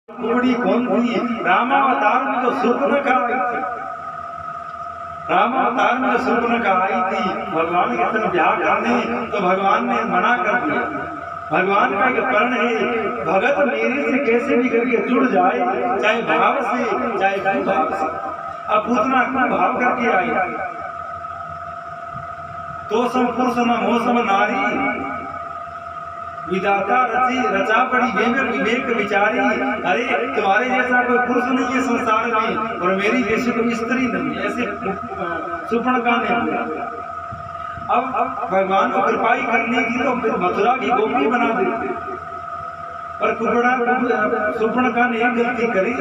कुबड़ी कौन थी? रामावतार में जो शूर्पणखा आई थी, रामावतार में जो शूर्पणखा आई थी, भगवान के साथ ब्याह करने तो भगवान ने मना कर दिया। भगवान का एक कर्ण है, भगत मेरे से कैसे भी करके जुड़ जाए, चाहे भाव से चाहे कुभाव से। अब पूतना कुभाव करके आई तो सम पुरुष न मौसम नारी, विधाता रची रचा पड़ी विवेक विचारी। अरे तुम्हारे जैसा कोई पुरुष नहीं है संसार में और मेरी जैसी कोई स्त्री नहीं है, ऐसे शूर्पणखा ने। अब भगवान को कृपाई करनी थी तो फिर मथुरा की गोपी बना देते, पर शूर्पणखा ने एक गलती करी।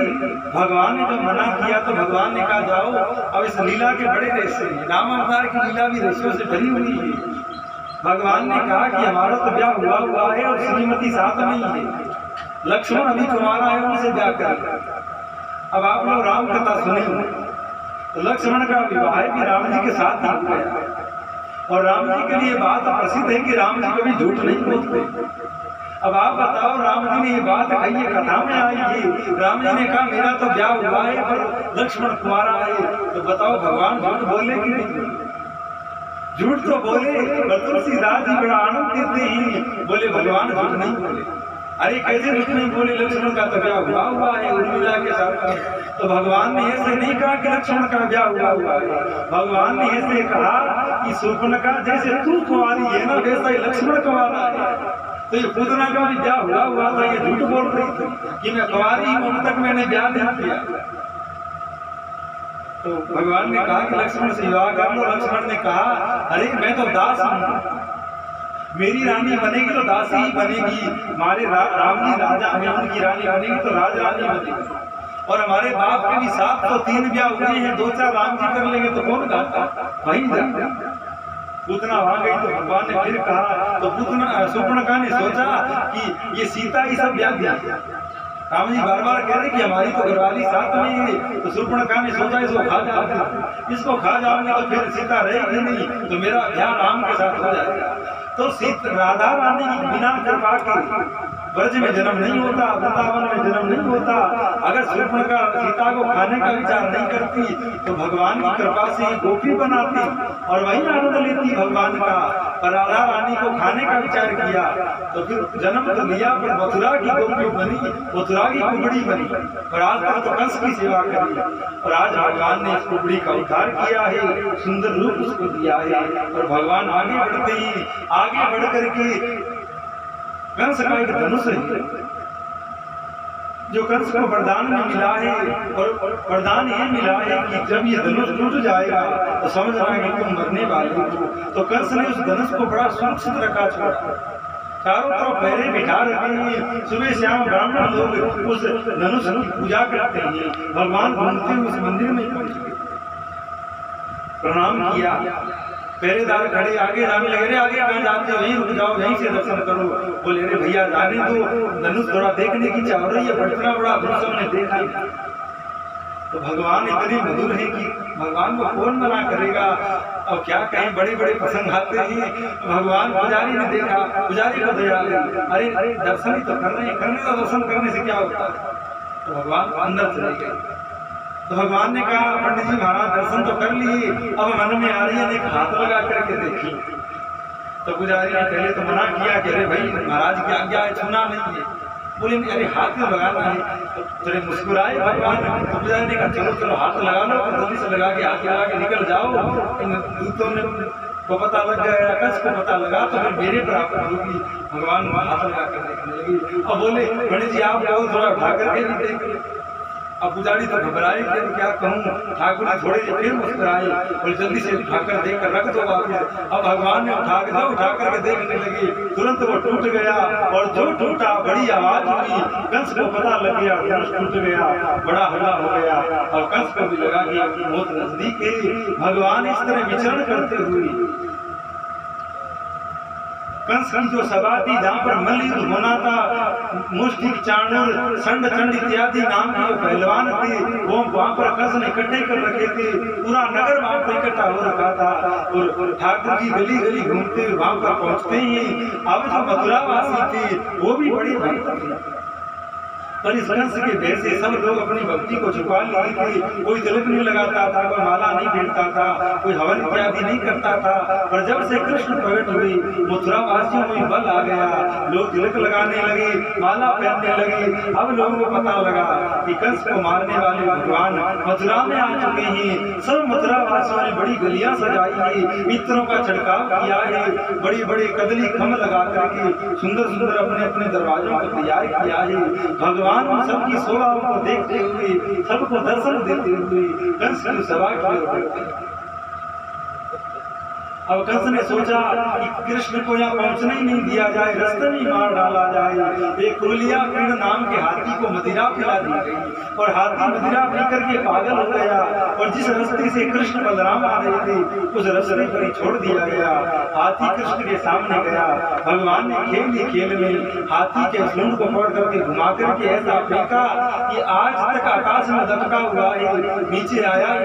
भगवान ने जब मना किया तो भगवान ने कहा जाओ, अब इस लीला के बड़े रहस्य हैं। रामावतार की लीला भी रहस्यों से भरी हुई है। भगवान ने कहा कि हमारा तो ब्याह हुआ है और श्रीमती साथ नहीं है, लक्ष्मण अभी तुम्हारा है, उनसे ब्याह कर। अब आप लोग राम कथा सुने तो लक्ष्मण का विवाह भी राम जी के साथ ही हो गया। और राम जी के लिए बात प्रसिद्ध है कि राम जी कभी झूठ नहीं बोलते। अब आप बताओ, राम जी ने ये बात कही है, कथा में आई है। राम जी ने कहा मेरा तो ब्याह हुआ है पर लक्ष्मण कुंवारा है, तो बताओ भगवान झूठ बोले कि नहीं? झूठ तो बोले, पर तुलसीदास जी बड़ा आनंद देते ही बोले भगवान झूठ नहीं बोले। अरे कैसे झूठ नहीं बोले? लक्ष्मण का तो ब्याह हुआ है उर्मिला के साथ। तो भगवान ने ऐसे नहीं कहा कि लक्ष्मण का ब्याह हुआ है, भगवान ने ऐसे कहा कि शूर्पणखा जैसे तू कुंवारी है ना, वैसा ही लक्ष्मण कुंवारा है। तो ये पूतना का भी ब्याह हुआ था, ये झूठ बोल रही थी कि मैं कुंवारी हूं, अब तक मैंने ब्याह नहीं किया। तो भगवान ने कहा कि लक्ष्मण से विवाह कर लो। लक्ष्मण ने कहा अरे मैं तो दास हूं, मेरी रानी बनेगी तो दासी ही बनेगी, हमारे राम जी राजा हैं, उनकी रानी बनेगी तो राज रानी बनेगी। और हमारे बाप के भी 703 ब्याह हुए हैं, 2-4 राम जी कर लेंगे तो कौन गाता? वही जा। पूतना वहां गई तो भगवान ने फिर कहा, तो शूर्पणखा ने सोचा कि ये सीता ही सब ब्याह दिया। राम जी बार बार कह रहे कि हमारी तो घरवाली साथ में है, तो शूर्पणखा ने सोचा इसको खा जाऊंगा, इसको खा जाऊंगा तो फिर सीता रहेगी नहीं, तो मेरा ब्याह राम के साथ हो जाएगा। तो राधा रानी की बिना कृपा के ब्रज में जन्म नहीं होता, वृंदावन में जन्म नहीं होता। अगर शूर्पणखा सीता को खाने का विचार नहीं करती तो भगवान की कृपा से गोपी बनाती और वही आनंद लेती भगवान का। पर राधा रानी को खाने का विचार किया तो फिर जन्म तो लिया, पर मथुरा की गोपी बनी, मथुरा की कुबड़ी बनी। और आज तक तो कंस की सेवा करी और आज भगवान ने इस कुबड़ी का उद्धार किया है, सुंदर रूप उसको दिया है। और भगवान आगे बढ़ते ही आगे बढ़ करके कंस का एक धनुष है जो कंस को वरदान में मिला है, और वरदान ये मिला है कि जब ये धनुष टूट जाएगा तो समझ रहा कि तुम मरने वाले हो। तो कंस ने उस धनुष को बड़ा सुरक्षित रखा, छोड़ा, चारों तरफ पहरे बिठा रखे हैं। सुबह शाम ब्राह्मण लोग उस धनुष की पूजा करते हैं। भगवान घूमते हुए उस मंदिर में प्रणाम किया, पहरेदार खड़े आगे जाने लगे, आगे कहाँ जाते हो? यहीं रुक जाओ, यहीं से दर्शन करो। बोले अरे भैया जाने दो, धनुष थोड़ा देखने की चाह रही है, इतना बड़ा धनुष हमने देखा। तो भगवान इतने मधुर है कि भगवान को कौन मना करेगा। अब क्या कहें, बड़े बड़े प्रसंग आते हैं। भगवान पुजारी ने देखा, पुजारी को दया आई, अरे दर्शन ही तो करने का, दर्शन करने से क्या होता है? तो भगवान अंदर चले गए। तो भगवान ने कहा पंडित जी महाराज दर्शन तो कर लिए, अब मन में आ रही है, एक हाथ लगा करके देखी। तो पुजारी ने पहले तो मना किया कि अरे भाई महाराज की आज्ञा है, छूना नहीं है। बोले अरे हाथ क्यों लगाना है? तो थोड़े मुस्कुराए भगवान। तो पुजारी ने कहा चलो चलो हाथ लगा लो, जल्दी से लगा के हाथ लगा के निकल जाओ। इन दूतों ने को पता लग गया, कंस को पता लगा तो फिर मेरे प्राप्त होगी। भगवान हाथ लगा कर देखने लगी। अब बोले पंडित जी आप थोड़ा उठा करके भी देख। अब पुजारी तो घबराए कि क्या कहूँ। ठाकुर जी थोड़े फिर मुस्कुराए और जल्दी से उठाकर देख कर रख दो वापस। अब भगवान ने उठा करके देखने लगे, तुरंत वो टूट गया और जो टूटा बड़ी आवाज हुई। कंस को पता लग गया, धनुष टूट गया, बड़ा हल्ला हो गया और कंस को भी लगा कि मौत नजदीक है। भगवान इस तरह विचरण करते हुए कंस की जो सभा थी जहाँ पर मल्लयुद्ध होना था, मुष्टिक, चाणूर, संड चंड इत्यादि नाम के पहलवान थे, वो वहाँ पर कंस ने इकट्ठे कर रखे थे। पूरा नगर वहाँ पर इकट्ठा हो रखा था और ठाकुर जी गली गली घूमते हुए वहाँ पर पहुँचते ही अब जो मथुरा वासी थे वो भी बड़े भक्त थे। पर इस कंस के भय से सब लोग अपनी भक्ति को छुपा लिए थे। कोई तिलक नहीं लगाता था, कोई माला नहीं फेरता था, कोई हवन इत्यादि नहीं करता था। पर जब से कृष्ण प्रकट हुए, मथुरा वासियों में बल आ गया, लोग तिलक लगाने लगे, माला पहनने लगे। अब लोगों को पता लगा कि कंस को मारने वाले भगवान मथुरा में आ चुके हैं। सब मथुरा वासियों ने बड़ी गलियां सजाई है, इत्रों का छिड़काव किया है, बड़े बड़े कदली खम्भ लगा करके सुंदर सुंदर अपने अपने दरवाजों को तैयार किया है। भगवान सबकी शोभाओं को देखते हुए, सबको दर्शन देते हुए कंस की सभा की। अब कंस ने सोचा कि कृष्ण को यहाँ पहुंचने ही नहीं दिया जाए, रास्ते में मार डाला जाए। एक कुलिया पीड़ नाम के हाथी को मदिरा पिला दी गई और हाथी मदिरा पीकर के पागल हो गया और जिस रास्ते से कृष्ण बलराम आ रहे थे उस रास्ते पर ही छोड़ दिया गया। हाथी कृष्ण के सामने गया, भगवान ने खेल में हाथी के सूंड को पकड़ करके घुमा करके ऐसा फेंका कि आज तक आकाश में दबका हुआ है, नीचे आया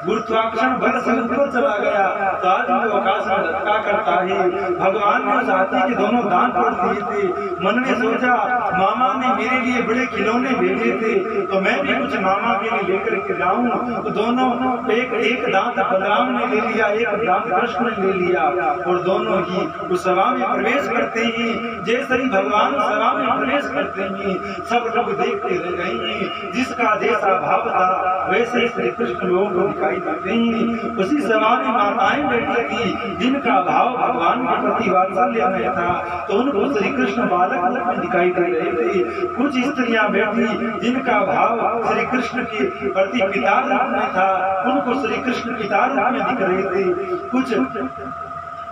गुरुत्वाकर्षण बल से ऊपर चला गया तो आज वो आकाश में लटका करता है। भगवान ने उस हाथी के दोनों दांत तोड़ दिए थे। मन में सोचा मामा ने मेरे लिए बड़े खिलौने भेजे थे तो मैं भी कुछ मामा के लिए लेकर के जाऊं। तो दोनों एक दांत बलराम ने ले लिया, एक दांत कृष्ण ने ले लिया और दोनों ही उस सभा में प्रवेश करते हैं। जैसे ही भगवान सभा में प्रवेश करते हैं सब लोग देखते रह गए हैं। जिसका जैसा भाव था वैसे ही श्री कृष्ण लोगों को दिखाई देते हैं। उसी सभा में माताएं बैठी थी जिनका भाव भगवान के प्रति वात्सल्य में था तो उनको श्री कृष्ण बालक रूप में दिखाई दे रहे थे। कुछ स्त्रियां बैठी जिनका भाव श्री कृष्ण के प्रति पिता रूप में था, उनको श्री कृष्ण पिता रूप में दिख रहे थे। कुछ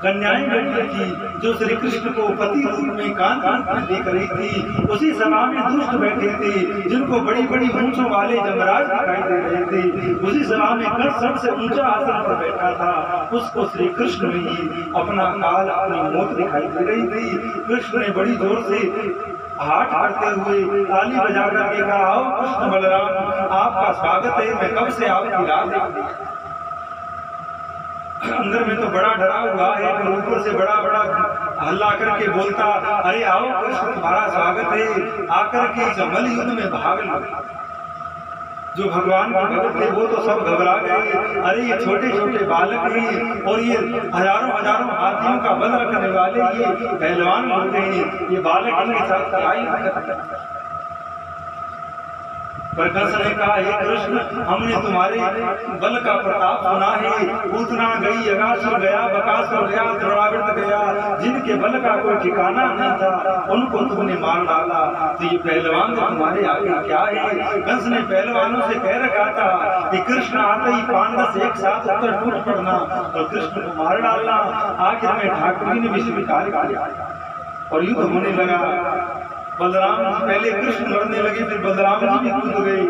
कन्याएं बैठी थी जो श्री कृष्ण को पति रूप में कांत रूप में देख रही थी। उसी सभा में दुष्ट बैठे थे जिनको बड़ी बड़ी मूंछों वाले जमराज दिखाई दे रहे थे। उसी सभा में कंस सबसे ऊंचा आसन पर बैठा था, उसको श्री कृष्ण में ही अपना काल अपनी मौत दिखाई दे रही थी। कृष्ण ने बड़ी जोर से हाथ करते हुए ताली बजा करके कहा, आओ कृष्ण बलराम आपका स्वागत है, मैं कब से आपकी राह देख रही हूं। अंदर में तो बड़ा डरा हुआ है पर ऊपर से बड़ा बड़ा हल्ला करके बोलता, अरे आओ कृष्ण तुम्हारा स्वागत है, आकर के इस अमल युद्ध में भाग लो। जो भगवान के भक्त थे वो तो सब घबरा गए। अरे ये छोटे छोटे बालक हैं और ये हजारों हजारों हाथियों का बल रखने वाले ये पहलवान लोग हैं, ये बालक इनके साथ क्या ही हरकत। पर कंस ने कहा, हे कृष्ण हमने तुम्हारे बल का प्रताप सुना है। पूतना गई, अगासुर गया, बकासुर गया, द्रोणावृत गया, जिनके बल का कोई ठिकाना नहीं था उनको तुमने मार डाला, तो ये पहलवान तो तुम्हारे आगे क्या है। कंस ने पहलवानों से कह रखा था कि कृष्ण आते ही 5-10 एक साथ उत्तर टूट पड़ना और कृष्ण को मार डालना। आखिर में ठाकुर जी ने भी स्वीकार किया और युद्ध होने लगा। बलराम जी पहले कृष्ण लड़ने लगे, फिर बलराम जी भी कूद गए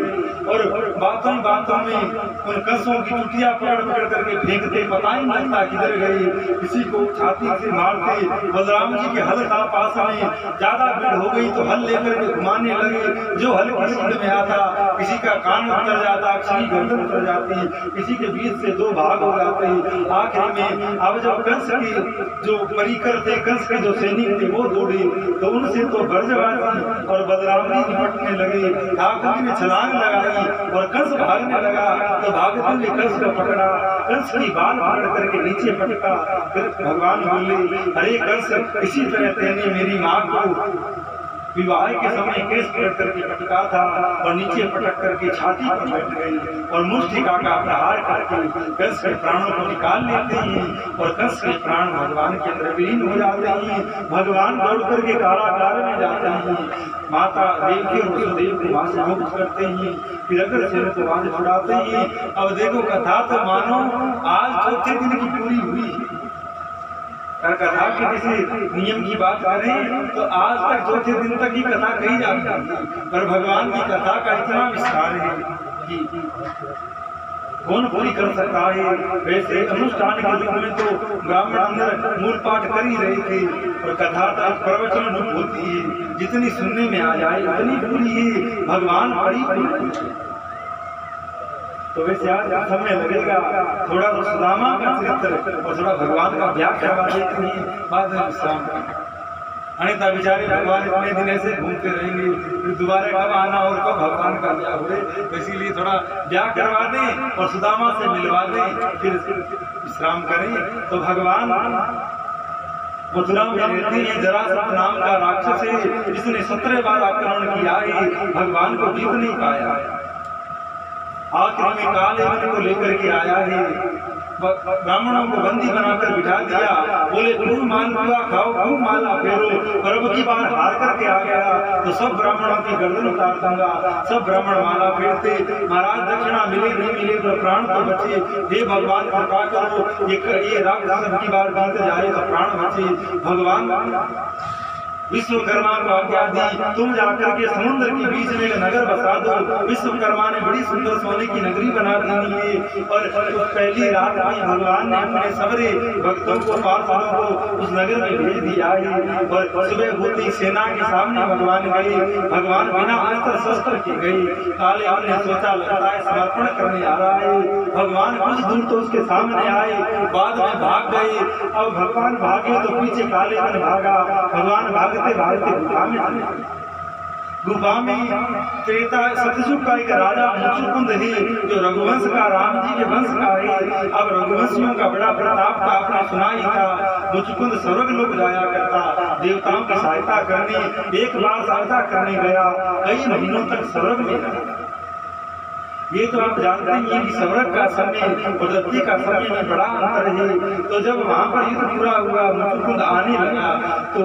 और बातों में उन कंसों की चुटिया पकड़ करके फेंकते, पता ही नहीं लगता किधर गए, किसी को छाती से मारते। बलराम जी के हल था पास में, ज्यादा भीड़ हो गई तो हल लेकर के घुमाने लगे। जो हल किसी में आता किसी का कान उतर जाता, किसी की गर्दन उतर जाती, किसी के बीच से 2 भाग हो जाते। आखिर में अब जब कंस के जो परिकर थे, कंस के जो सैनिक थे वो दौड़े तो उनसे तो बर्जवान और बलराम जी निपटने लगे। ठाकुर जी ने छलांग लगाई और कंस भागने लगा तो भागते हुए कंस को पकड़ा, कंस की बाल पकड़ करके नीचे पटका। फिर भगवान बोले, अरे कंस इसी तरह तेने मेरी माँ को विवाह के समय केस पलट करके पटका था और नीचे पटक करके छाती पर बैठ गई और मुष्टिका का प्रहार करके कंस के प्राणों को निकाल लेते हैं और कंस के प्राण भगवान के अंदर विलीन हो जाते हैं। भगवान दौड़ करके कारागार में जाते हैं, माता देवकी और वसुदेव को वहां से मुक्त करते हैं, फिर अगर से को वहां से छुड़ाते हैं। अब देखो कथा तो मानो आज 4थे दिन की पूरी हुई। कथा के किसी नियम की बात करें तो आज तक 4थे दिन तक ही कथा कही जाती है, पर भगवान की कथा का इतना विस्तार है कि कौन पूरी कर सकता है। वैसे अनुष्ठान के युग में तो ब्राह्मण अंदर मूल पाठ कर ही रहे थे और कथा तक प्रवचन रूप होती है, जितनी सुनने में आ जाए उतनी पूरी है। भगवान बड़ी तो वैसे आज समय लगेगा थोड़ा तो सुदामा का चरित्र और थोड़ा भगवान का व्याख्या बाद में विश्राम। अन्यथा बेचारे भगवान इतने दिन ऐसे घूमते रहेंगे, फिर दोबारा कब आना और कब भगवान का ब्याह हुए। तो इसीलिए थोड़ा ब्याह करवा दें और सुदामा से मिलवा दें, फिर विश्राम करें। तो भगवान मथुरा में रहते हैं। जरासंध नाम का राक्षस है, जिसने 17 बार आक्रमण किया है, भगवान को जीत नहीं पाया। आखिर में काले वन को लेकर के आया है, ब्राह्मणों को बंदी बनाकर बिठा दिया। बोले खूब मालपुआ खाओ, खूब माला फेरो, पर अब की बार हार करके आ गया तो सब ब्राह्मणों की गर्दन उतार दूंगा। सब ब्राह्मण माला फेरते, महाराज दक्षिणा मिले नहीं मिले तो प्राण तो बचे, हे भगवान कृपा करो, ये राक्षस की बार बीत जाए तो प्राण बचे। भगवान विश्वकर्मा को आज्ञा दी, तुम जाकर के समुद्र के बीच में एक नगर बसा दो। विश्वकर्मा ने बड़ी सुंदर सोने की नगरी बना दी है और उस पहली रात में भगवान ने अपने सबरे भक्तों को, पार्षदों को उस नगर में भेज दिया है। और सुबह होती सेना के सामने भगवान गए। भगवान बिना अस्त्र शस्त्र के गए। काले वन ने सोचा लगता है समर्पण करने आ रहा है। भगवान कुछ दूर तो उसके सामने आए, बाद में भाग गए। अब भगवान भागे तो पीछे काले वन भागा। भगवान भागते भागते गुफा में त्रेता सतयुग का एक राजा मुचुकुंद है, जो रघुवंश का, राम जी के वंश का है। अब रघुवंशियों का बड़ा प्रताप था, आपने सुना ही था। मुचुकुंद स्वर्ग लोक जाया करता, देवताओं की सहायता करने। एक बार सहायता करने गया, कई महीनों तक स्वर्ग में रहा। ये तो आप जानते ही हैं कि स्वर्ग का समय और धरती का समय में बड़ा अंतर है। तो जब वहाँ पर युद्ध पूरा हुआ, मुचुकुंद आने लगा तो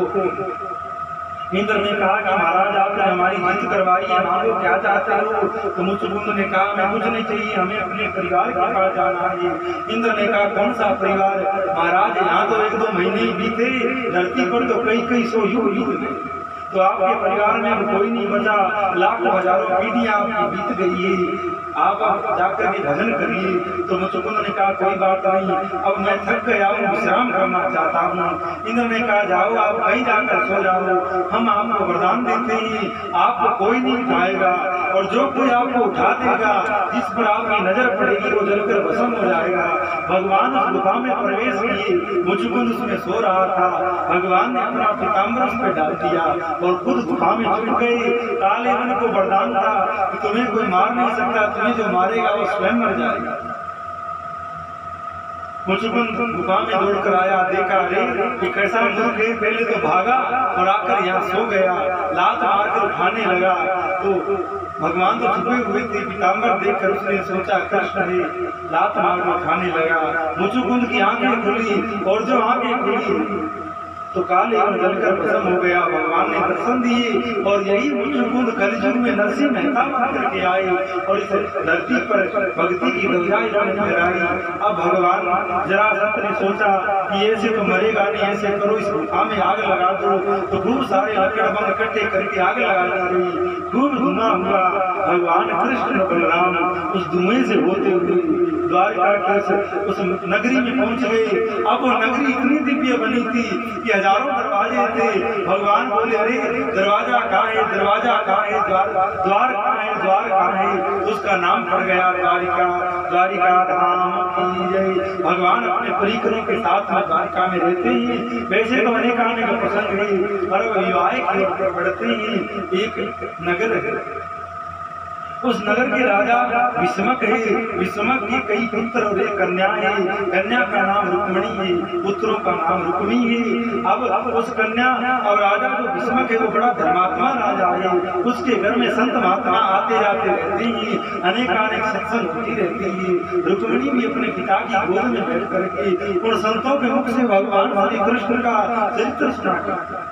इंद्र ने कहा कि महाराज आपने हमारी जीत करवाई है, मांगो क्या चाहते हो। तो मुचुकुंद ने कहा मैं कुछ नहीं चाहिए, हमें अपने परिवार के पास जाना है। इंद्र ने कहा कौन सा परिवार। महाराज यहाँ तो 1-2 महीने बीते, धरती पर तो कई 100 युग बीत गए, तो आपके परिवार में कोई नहीं बचा। लाखों हजारों पीढ़ियां आपकी बीत गई है, आप जाकर के भजन करिए। तो मुचुकुंद ने कहा कोई बात नहीं, अब मैं थक गया हूँ, विश्राम करना चाहता हूँ। इंद्र ने कहा जाओ आप कहीं जाकर सो जाओ, हम आपको वरदान देते हैं, आपको कोई नहीं उठाएगा और जो कोई आपको उठा देगा, जिस पर आपकी नजर पड़ेगी वो जलकर भस्म हो जाएगा। भगवान उस गुफा में प्रवेश किए, मुचुकुंद उसमें सो रहा था। भगवान ने अपना पीताम्बर उस पर डाल दिया और खुद गुफा में छुप गए। काले वन को वरदान था कि तुम्हें कोई मार नहीं सकता, तुम्हें जो मारेगा वो स्वयं मर जाएगा। मुचुकुंद गुफा में दौड़कर आया, देखा अरे ये कैसा मूर्ख है, पहले तो भागा और आकर यहाँ सो गया। लात मारकर उठाने लगा तो भगवान तो छुपे हुए थे, पीताम्बर देखकर उसने सोचा कृष्ण है, लात मारकर उठाने लगा। मुचुकुंद की आंखें खुली और जो आंखें खुली तो काले वन जलकर भस्म हो गया। भगवान ने दर्शन दिए और यही मुचुकुंद कलियुग में नरसिंह मेहता बन करके आए और इस धरती पर भक्ति की ध्वजा इन्होंने फहराई। अब भगवान जरासंध ने सोचा कि ऐसे तो मरेगा नहीं, ऐसे करो इस गुफा में आग लगा दो। तो खूब सारे लकड़ बम इकट्ठे करके आग लगा दी, खूब धुआं हुआ। भगवान कृष्ण बलराम उस धुएं से होते हुए द्वारका के उस नगरी में पहुंच गए। अब वो नगरी इतनी दिव्य बनी थी कि हजारों दरवाजे थे। भगवान बोले अरे दरवाजा कहाँ है, दरवाजा कहाँ है, द्वार कहाँ है, द्वार कहाँ है। उसका नाम पड़ गया द्वारिका, द्वारिका धाम की जय। भगवान अपने परिकरों के साथ द्वारिका में रहते हैं। वैसे तो अनेक अनेक प्रसंग है, पर विवाह की ओर बढ़ते ही एक नगर है। उस नगर के राजा विषमक है। विषमक की कई पुत्र और एक कन्या है। कन्या का नाम रुक्मिणी है, पुत्रों का नाम रुक्मी है। अब उस कन्या और राजा जो विषमक है वो बड़ा धर्मात्मा राजा है। उसके घर में संत महात्मा आते जाते रहते हैं, अनेक सत्संग होती रहती है। रुक्मिणी भी अपने पिता की गोद में बैठ करके उन संतों के मुख से भगवान श्री कृष्ण का चरित्र सुना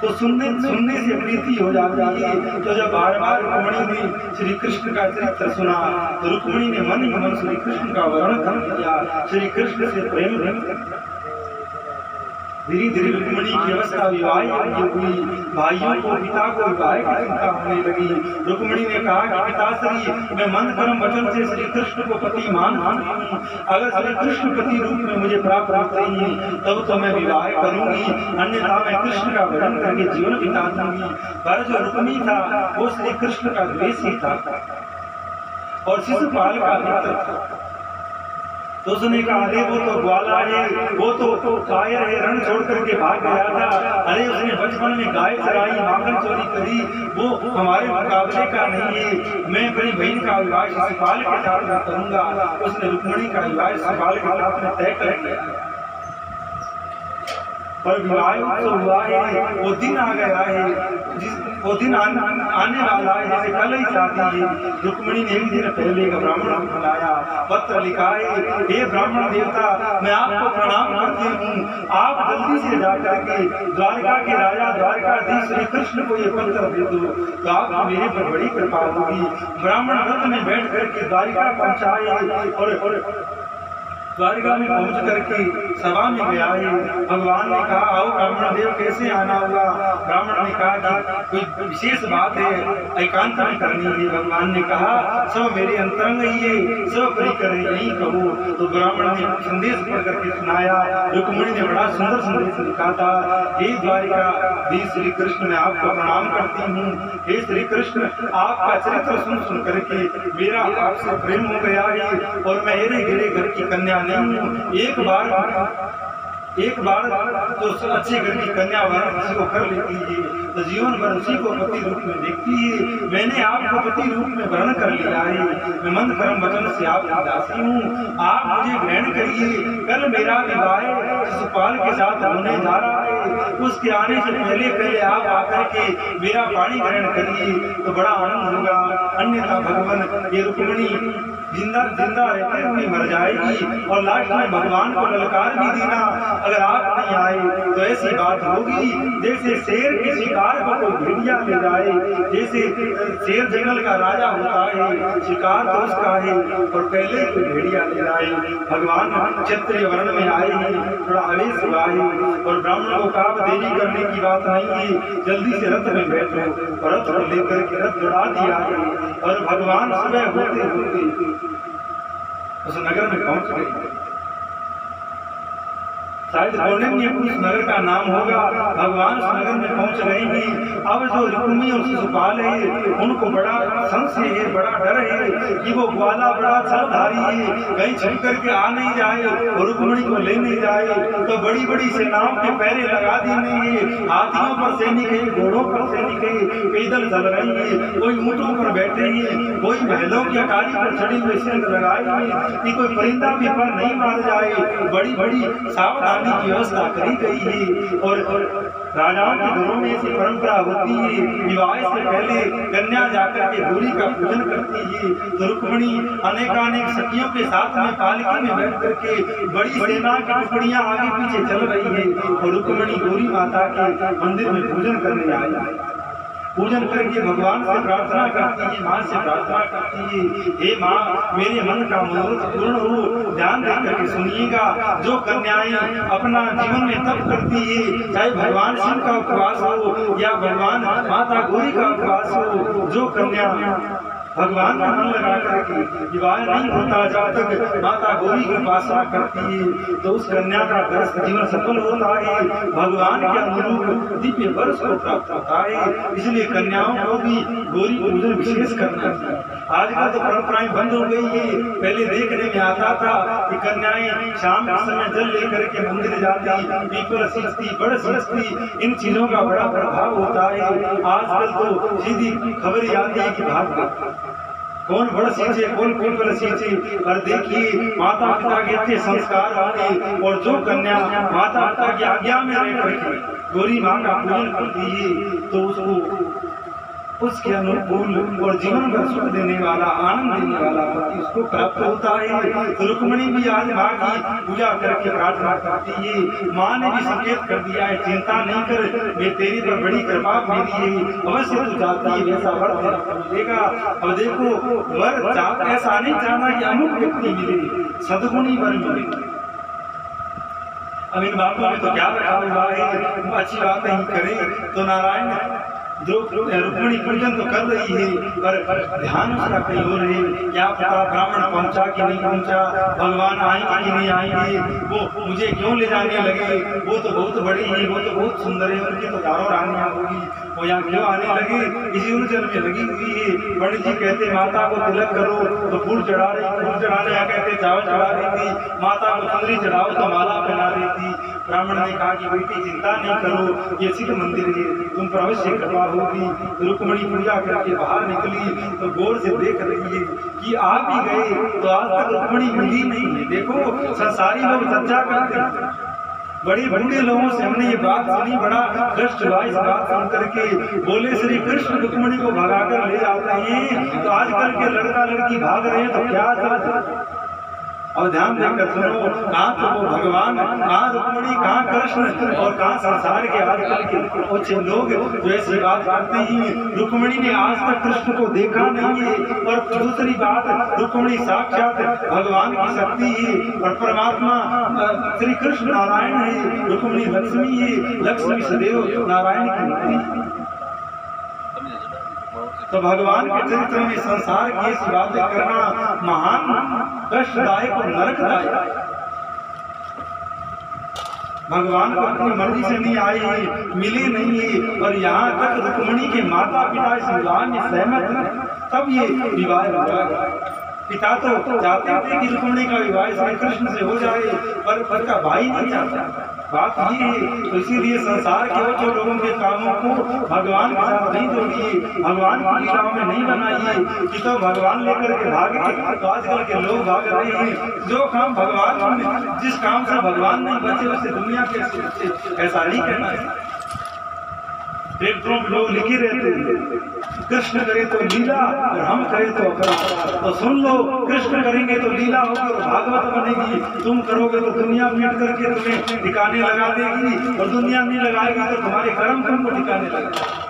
तो सुनने से प्रीति हो जाती है। तो जब बार बार रुक्मिणी ने श्री कृष्ण का चरित्र सुना तो रुक्मिणी ने मन ही मन श्री कृष्ण का वर्णन कर दिया, श्री कृष्ण से प्रेम। धीरे धीरे रुक्मिणी की अवस्था विवाह हुई। भाइयों को, पिता को विवाह की चिंता होने लगी। रुक्मिणी ने कहा कि पिताश्री मैं मन कर्म वचन से श्री कृष्ण को पति मानती हूँ। अगर श्री कृष्ण पति रूप में मुझे प्राप्त होते हैं तब तो मैं विवाह करूंगी, अन्यथा मैं कृष्ण का भजन करके जीवन बिता दूंगी। पर जो रुक्मिणी था वो श्री कृष्ण का द्वेषी था और शिशुपाल का मित्र था। तो उसने कहा अरे वो तो ग्वाला है, वो तो कायर है, रण छोड़ करके भाग गया था। अरे उसने बचपन में गाय चराई, माखन चोरी करी, वो हमारे मुकाबले का नहीं है। मैं अपनी बहन का विवाह शिशुपाल के साथ करूंगा। उसने रुक्मिणी का विवाह शिशुपाल के साथ में तय कर लिया। पर विवाह तो हुआ है, वो दिन आ गया है, वो दिन आने वाला है, जैसे कल ही शादी है। रुक्मिणी ने एक दिन पहले एक ब्राह्मण को बुलाया, पत्र लिखा है, हे ब्राह्मण देवता, मैं आपको प्रणाम करती हूँ, आप जल्दी से जाकर के द्वारका के राजा द्वारकाधीश श्री कृष्ण को ये पत्र दे दो, तो आप मेरे पर बड़ी कृपा होगी। ब्राह्मण रथ में बैठ करके द्वारिका पहुंचाए और द्वारिका में पहुंच करके सभा में गया है। भगवान ने कहा आओ ब्राह्मण देव, कैसे आना होगा? ब्राह्मण ने कहा कि कोई विशेष बात है, एकांत में करनी है। भगवान ने कहा सब मेरे अंतरंग ही है, सब परिकर यही कहो। तो ब्राह्मण ने संदेश पढ़ करके सुनाया। रुक्मिणी ने बड़ा सुंदर संदेश लिखा था, हे द्वारिकाधीश श्री कृष्ण, मैं आपको प्रणाम करती हूँ। हे श्री कृष्ण, आपका चरित्र सुन करके मेरा आपसे प्रेम हो गया है और मैं हेरे गिरे घर की कन्या नहीं हूँ। एक बार तो अच्छे घर की कन्या वरण किसी को कर लेती है तो जीवन भर उसी को पति रूप में देखती है। मैंने आपको पति रूप में वर्ण कर लिया है, मैं मंद कर्म वचन से आपकी दासी हूँ, आप मुझे ग्रहण करिए। कल मेरा विवाह शिशुपाल के साथ होने जा रहा है, उसके आने से पहले आप आकर के मेरा पाणी ग्रहण करिए तो बड़ा आनंद होगा। अन्यथा भगवान ये रुक्मिणी जिंदा रहते हुए मर जाएगी और लास्ट में भगवान को ललकार भी देना, अगर आप नहीं आए तो ऐसी बात होगी जैसे शेर के शिकार को कोई भेड़िया ले जाए। जैसे शेर जंगल का राजा होता है, शिकार तो उसका है और पहले कोई भेड़िया ले जाए। भगवान क्षत्रिय वर्ण में आए हैं, थोड़ा आवेश हुआ है और ब्राह्मण को कहा देरी करने की बात नहीं है, जल्दी से रथ में बैठो। रथ को लेकर के रथ दौड़ा दिया है और भगवान सुबह होते होते उस नगर में पहुंच गए। शायद उस नगर का नाम होगा। भगवान उस नगर में पहुंच गए हैं। अब जो रुक्मिणी और शिशुपाल है उनको बड़ा संशय है, बड़ा डर है कि वो ग्वाला बड़ा छलधारी है, कहीं छुप करके आ नहीं जाए और रुक्मिणी को ले नहीं जाए। तो बड़ी बड़ी सेनाओं के पैरे लगा देने हैं, हाथियों पर सैनिक है, घोड़ों पर सैनिक है, पैदल चल रही है, कोई ऊंटों पर बैठे हैं, कोई महलों की अटारी पर चढ़ी हुई सिंह लगाए हुए कि कोई परिंदा भी पर नहीं मार जाए। बड़ी बड़ी सावधानी की व्यवस्था करी गई है और राजाओं के घरों में ऐसी परंपरा होती है, विवाह से पहले कन्या जाकर के गौरी का पूजन करती है। तो रुक्मिणी अनेकानेक सखियों के साथ में पालकी में बैठ करके बड़ी सेना की टुकड़ियां आगे पीछे चल रही है और रुक्मिणी गौरी माता के मंदिर में पूजन करने आई। पूजन करके भगवान से प्रार्थना करती है, माँ से प्रार्थना करती है, हे माँ मेरे मन का मनोरथ पूर्ण हो, ध्यान दे करके सुनिएगा। जो कन्याएं अपना जीवन में तप करती है, चाहे भगवान शिव का उपवास हो या भगवान माता गौरी का उपवास हो, जो कन्या भगवान का मन लगा करके विवाह नहीं होता जब तक माता गौरी की उपासना करती है तो उस कन्या का ग्रस्त जीवन सफल होता है, भगवान के अनुरूप दिव्य वर्ष को प्राप्त होता है। इसलिए कन्याओं को भी गौरी पूजन विशेष करना चाहिए। आजकल तो परंपराएं बंद हो गई है। पहले देखने में आता था कि कन्याएं शाम के समय जल लेकर के मंदिर जाती, पीपल सींचती, बड़ सींचती, इन चीजों का बड़ा प्रभाव होता है। आजकल तो सीधी खबर आती है कि भाग कौन बड़ा सींचे, कौन पीपल सींचे। पर देखिए माता पिता के अच्छे संस्कार वाले और जो कन्या माता पिता की आज्ञा में रह करके गौरी माँ का पूजन करती है तो उसको उसके अनुकूल और जीवन भर सुख देने वाला, आनंद देने वाला पति उसको प्राप्त होता है। तो रुक्मिणी भी आज माँ की पूजा करके प्रार्थना करती है। माँ ने भी संकेत कर दिया है, चिंता नहीं कर, मैं तेरी पर बड़ी कृपा मेरी है, अवश्य तू चाहती है वैसा वर मिलेगा। अब देखो वर ऐसा नहीं चाहना कि अमुक व्यक्ति मिले, सद्गुणी वर मिले। अब इन बातों में तो क्या रखा हुआ है, अच्छी बात नहीं करें तो नारायण रुक्मिणी पूजन तो कर रही है पर ध्यान उसका कहीं और है। क्या पता ब्राह्मण पहुंचा कि नहीं पहुंचा, भगवान आएंगे कि नहीं आएंगे, वो मुझे क्यों ले जाने लगे, वो तो बहुत बड़ी है, वो तो बहुत सुंदर है, उनकी तो चारों रानियां होगी, वो यहाँ क्यों आने लगे, इसी उलझन में लगी हुई है। पंडित जी कहते माता को तिलक करो तो फूल चढ़ा रही, फूल चढ़ाने यहाँ कहते चावल चढ़ा रही थी, माता को चुनरी चढ़ाओ तो माला पहना रही थी। ब्राह्मण ने कहा कि बेटी चिंता नहीं करो, ये सिद्ध मंदिर है, तुम पर अवश्य कृपा होगी। रुक्मणी पूजा करके बाहर निकली तो गौर से देख रही है कि आप ही गए तो आज तक रुक्मणी मिली नहीं है। देखो संसारी लोग चर्चा करते हैं, बड़े बूढ़े लोगों से हमने ये बात सुनी, बड़ा कष्ट हुआ इस बात सुन करके। बोले श्री कृष्ण रुक्मणी को भगाकर ले जाते हैं, तो आजकल के लड़का लड़की भाग रहे हैं तो क्या करते। और ध्यान देकर सुनो, कहाँ तो वो भगवान, कहाँ रुक्मणी, कहाँ कृष्ण और कहाँ संसार के आजकल के कुछ लोग जो ऐसी बात करते हैं। रुक्मणी ने आज तक कृष्ण को देखा नहीं है, और दूसरी बात रुक्मणी साक्षात भगवान की शक्ति है और परमात्मा श्री कृष्ण नारायण है, रुक्मणी लक्ष्मी है, लक्ष्मी सदैव नारायण की मूर्ति। तो भगवान के चरित्र में संसार की ऐसी बातें करना महान कष्टदायक और नरकदायक। भगवान को अपनी मर्जी से नहीं आए हैं, मिले नहीं है, और यहाँ तक रुक्मणी के माता पिता इस विवाह में सहमत हैं, तब ये विवाह हुआ। पिता तो चाहते थे कि रुक्मणी का विवाह श्री कृष्ण से हो जाए, पर का भाई नहीं चाहता। बात ये है, तो इसीलिए संसार के जो लोगों के कामों को भगवान के साथ नहीं जोड़िए, भगवान की लीलाओं में नहीं बनाइए कि तो भगवान लेकर के भागे। तो आजकल के लोग भाग रहे हैं, जो काम भगवान, जिस काम से भगवान नहीं बचे उससे दुनिया के ऐसा नहीं कहना है। पेपरों में लोग लिखे रहते हैं कृष्ण करे तो लीला और हम करें तो अपराध। तो सुन लो, कृष्ण करेंगे तो लीला होगी और भागवत बनेगी, तुम करोगे तो दुनिया पीट करके तुम्हें ठिकाने लगा देगी, और दुनिया नहीं लगाएगी तो तुम्हारे कर्म तुमको ठिकाने लगेगा।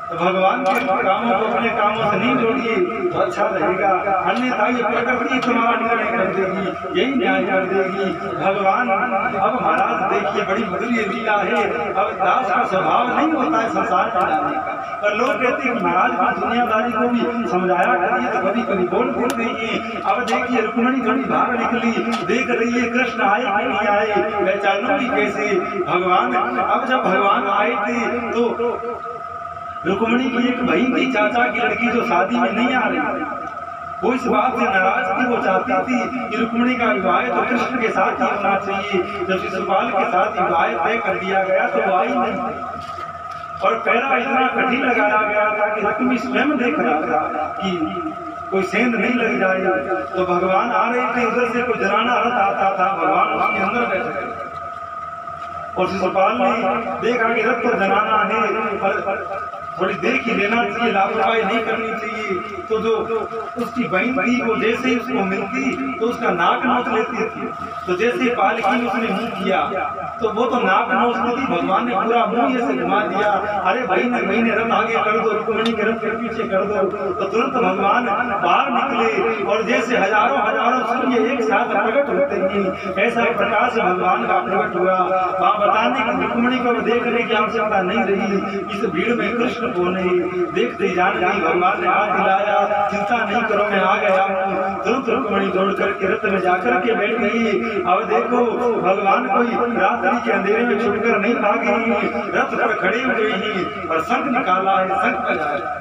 तो भगवान के कामों को अपने कामों से नहीं जोड़िए तो अच्छा रहेगा, अन्यथा ये प्रकृति तुम्हारा निर्णय कर देगी, यही न्याय कर देगी। भगवान अब महाराज देखिए बड़ी मधुर लीला है। अब दास का स्वभाव नहीं होता है संसार चलाने का, पर लोग कहते हैं महाराज की दुनियादारी को भी समझाया करिए, तो कभी कभी बोल रही है। अब देखिए रुक्मणी थोड़ी बाहर निकली, देख रही है कृष्ण आए कि नहीं आए, पहचानूंगी कैसे भगवान। अब जब भगवान आए थे तो रुक्मणी की एक बहन थी, चाचा की लड़की, जो शादी में नहीं आ रही, वो इस बात से नाराज थी। वो चाहती थी कि रुक्मणी का विवाह तो कृष्ण के साथ ही होना चाहिए। जब शिशुपाल के साथ विवाह तय कर दिया गया तो वो आई नहीं, और पहला इतना कठिन लगाया गया था कि रुक्मणी स्वयं देख रहा था कि कोई सेंध नहीं लग जाए। तो भगवान आ रहे थे, उधर से कोई जराना रथ आता था, भगवान उसके अंदर बैठ गए, और शिशुपाल ने देखा कि रथ तो जनाना है, पर थोड़ी देर की लेना चाहिए, लापरवाही नहीं करनी चाहिए। तो जो उसकी बहन थी वो जैसे ही उसको मिलती तो उसका नाक नोच लेती थी। तो जैसे ही पालकी में उसने मुंह किया तो वो तो नाक नोचती थी, भगवान ने पूरा मुंह ऐसे घुमा दिया, अरे बहन रथ आगे कर दो, रुक्मणी के रथ के पीछे कर दो। तो तुरंत भगवान बाहर निकले, और जैसे हजारों हजारों सूर्य एक साथ प्रकट होते हैं, ऐसा प्रकाश भगवान का प्रकट हुआ। वहाँ बताने की रुक्मणी को देखने की आवश्यकता नहीं रही, इस भीड़ में कृष्ण को नहीं देखते जान गई। भगवान ने हाथ दिलाया, चिंता नहीं करो मैं आ गया हूँ। तुरंत रुक्मणी दौड़ करके रथ में जाकर के बैठ गई। अब देखो भगवान कोई रात्रि के अंधेरे में छुटकर नहीं भागे, रथ पर खड़े हुए हैं और शंख निकाला है, शंख बजाया,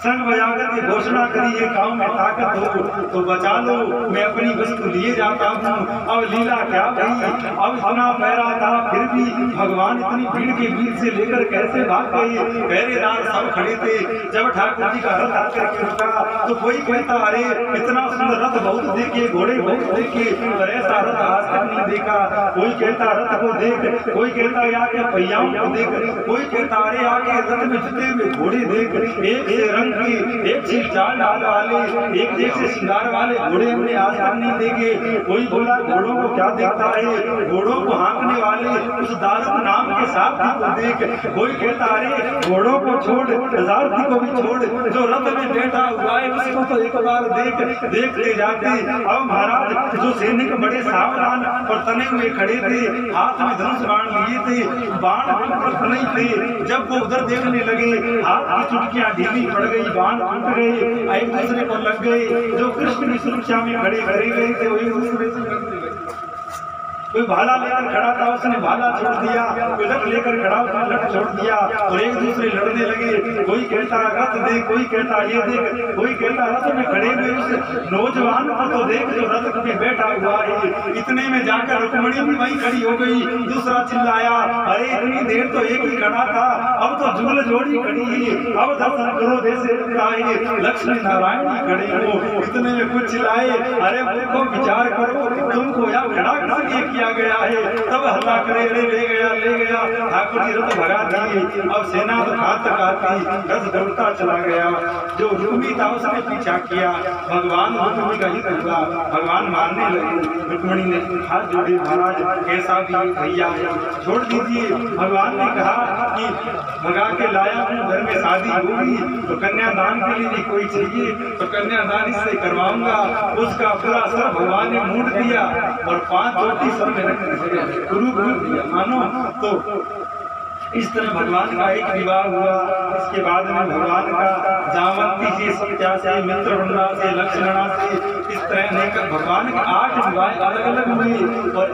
शंख बजाकर के घोषणा करी है, गाँव में ताकत हो तो बचा लो, मैं अपनी वस्तु लिए जाता हूँ। अब लीला क्या भई, अब इतना पैरा था फिर भी भगवान इतनी भीड़ के बीच से लेकर कैसे भाग गए। पहरेदार सब खड़े थे। जब ठाकुर जी का रथ आकर के रुका तो कोई कहता अरे इतना सुंदर रथ बहुत देखे, घोड़े बहुत देखे, पर ऐसा रथ आज तक नहीं देखा। कोई कहता रथ को देख, कोई कहता आके पहियाओं को देख, कोई कहता अरे आके रथ में जुटे हुए घोड़े देख, एक से रंग एक से चाल डाल वाले, एक जैसे श्रृंगार वाले घोड़े हमने आज तक नहीं देखे। कोई बोला घोड़ों को क्या देखता है, घोड़ों को हाँकने वाले उस दारुक नाम के सारथी को देख। कोई कहता अरे घोड़ों को छोड़, सारथी को भी छोड़, जो रथ में बैठा हुआ है उसको तो एक बार देख। देखते जाते अब महाराज जो सैनिक बड़े सावधान और तने हुए खड़े थे, हाथ में धनुष बाण लिए थे, बाण नहीं थे। जब वो उधर देखने लगे हाथ की चुटकियां ढीली पड़ गई, बाण टूट गए, एक दूसरे को लग गए। जो कृष्ण की सुरक्षा में खड़े गए थे वही दूसरे से लग गए। कोई भाला लेकर खड़ा था, उसने भाला छोड़ दिया, कोई लठ लेकर खड़ा था, लठ छोड़ दिया, और एक दूसरे लड़ने लगे। कोई कहता रथ दे, कोई कहता ये दे, कोई कहता रथ में खड़े हुए उस नौजवान को तो देख जो रथ में बैठा हुआ है। इतने में जाकर रुक्मिणी भी वहीं खड़ी हो गई। दूसरा चिल्लाया, अरे इतनी देर तो एक ही खड़ा था, अब तो जुगल जोड़ी खड़ी है, अब दर्शन करो जैसे लक्ष्मी नारायण ही खड़े हो। इतने में कुछ चिल्लाए, अरे देखो विचार करो, तुमको यहाँ खड़ा करके किया गया है, तब हल्ला करे, अरे ले गया ठाकुर जी रथ भगा दिए। अब सेना तो घातक आती, रथ दौड़ता चला गया। जो रुक्मी था उसने पीछा किया, भगवान रुक्मी का हित हुआ, भगवान मारने लगे। रुक्मिणी ने हाथ जोड़े, महाराज कैसा भी भैया छोड़ दीजिए। भगवान ने कहा कि भगा के लाया हूँ, घर में शादी होगी तो कन्यादान के लिए भी कोई चाहिए तो कन्यादान इससे करवाऊंगा। उसका पूरा सर भगवान ने मूड दिया और 5 चोटी सर में रख गुरु दिया, मानो। तो इस तरह भगवान का एक विवाह हुआ। इसके बाद में भगवान का जामवंती से, सत्या से, मित्रवृंदा से, लक्ष्मणा से, इस तरह अनेक भगवान के 8 विवाह अलग अलग हुए और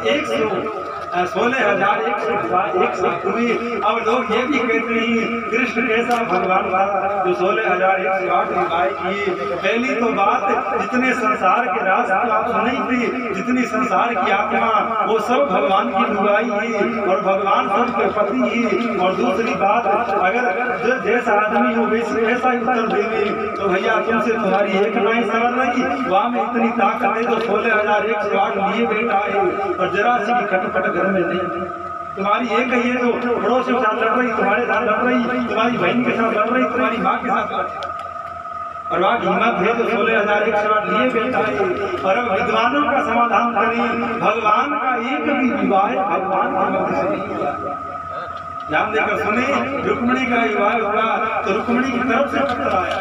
16,101 हुए। अब लोग ये भी कहते हैं कृष्ण कैसा भगवान था जो 16,108 विवाह किए। पहली तो बात, जितने संसार के राज आप सुनी थी, जितनी संसार की आत्मा वो सब भगवान की लुगाई है और भगवान सबके पति है। और दूसरी बात, अगर जैसा आदमी हो वैसा ही उत्तर देवे तो भैया तुमसे तुम्हारी एक नहीं सवाल रही, वहाँ में इतनी ताकत है तो 16,108 लिए बैठा है और जरा सी भी खटपट घर में नहीं। तुम्हारी एक ही है जो पड़ोसी के साथ लड़ रही, तुम्हारे साथ लड़ रही, तुम्हारी बहन के साथ लड़ रही, तुम्हारी माँ के साथ लड़ रही, और वहाँ हिम्मत है तो 16,108 लिए बैठा है। और अब विद्वानों का समाधान करें, भगवान का एक भी विवाह भगवान की मर्जी से नहीं हुआ। ध्यान देकर सुने, रुक्मिणी का विवाह हुआ तो रुक्मिणी की तरफ से पत्र आया,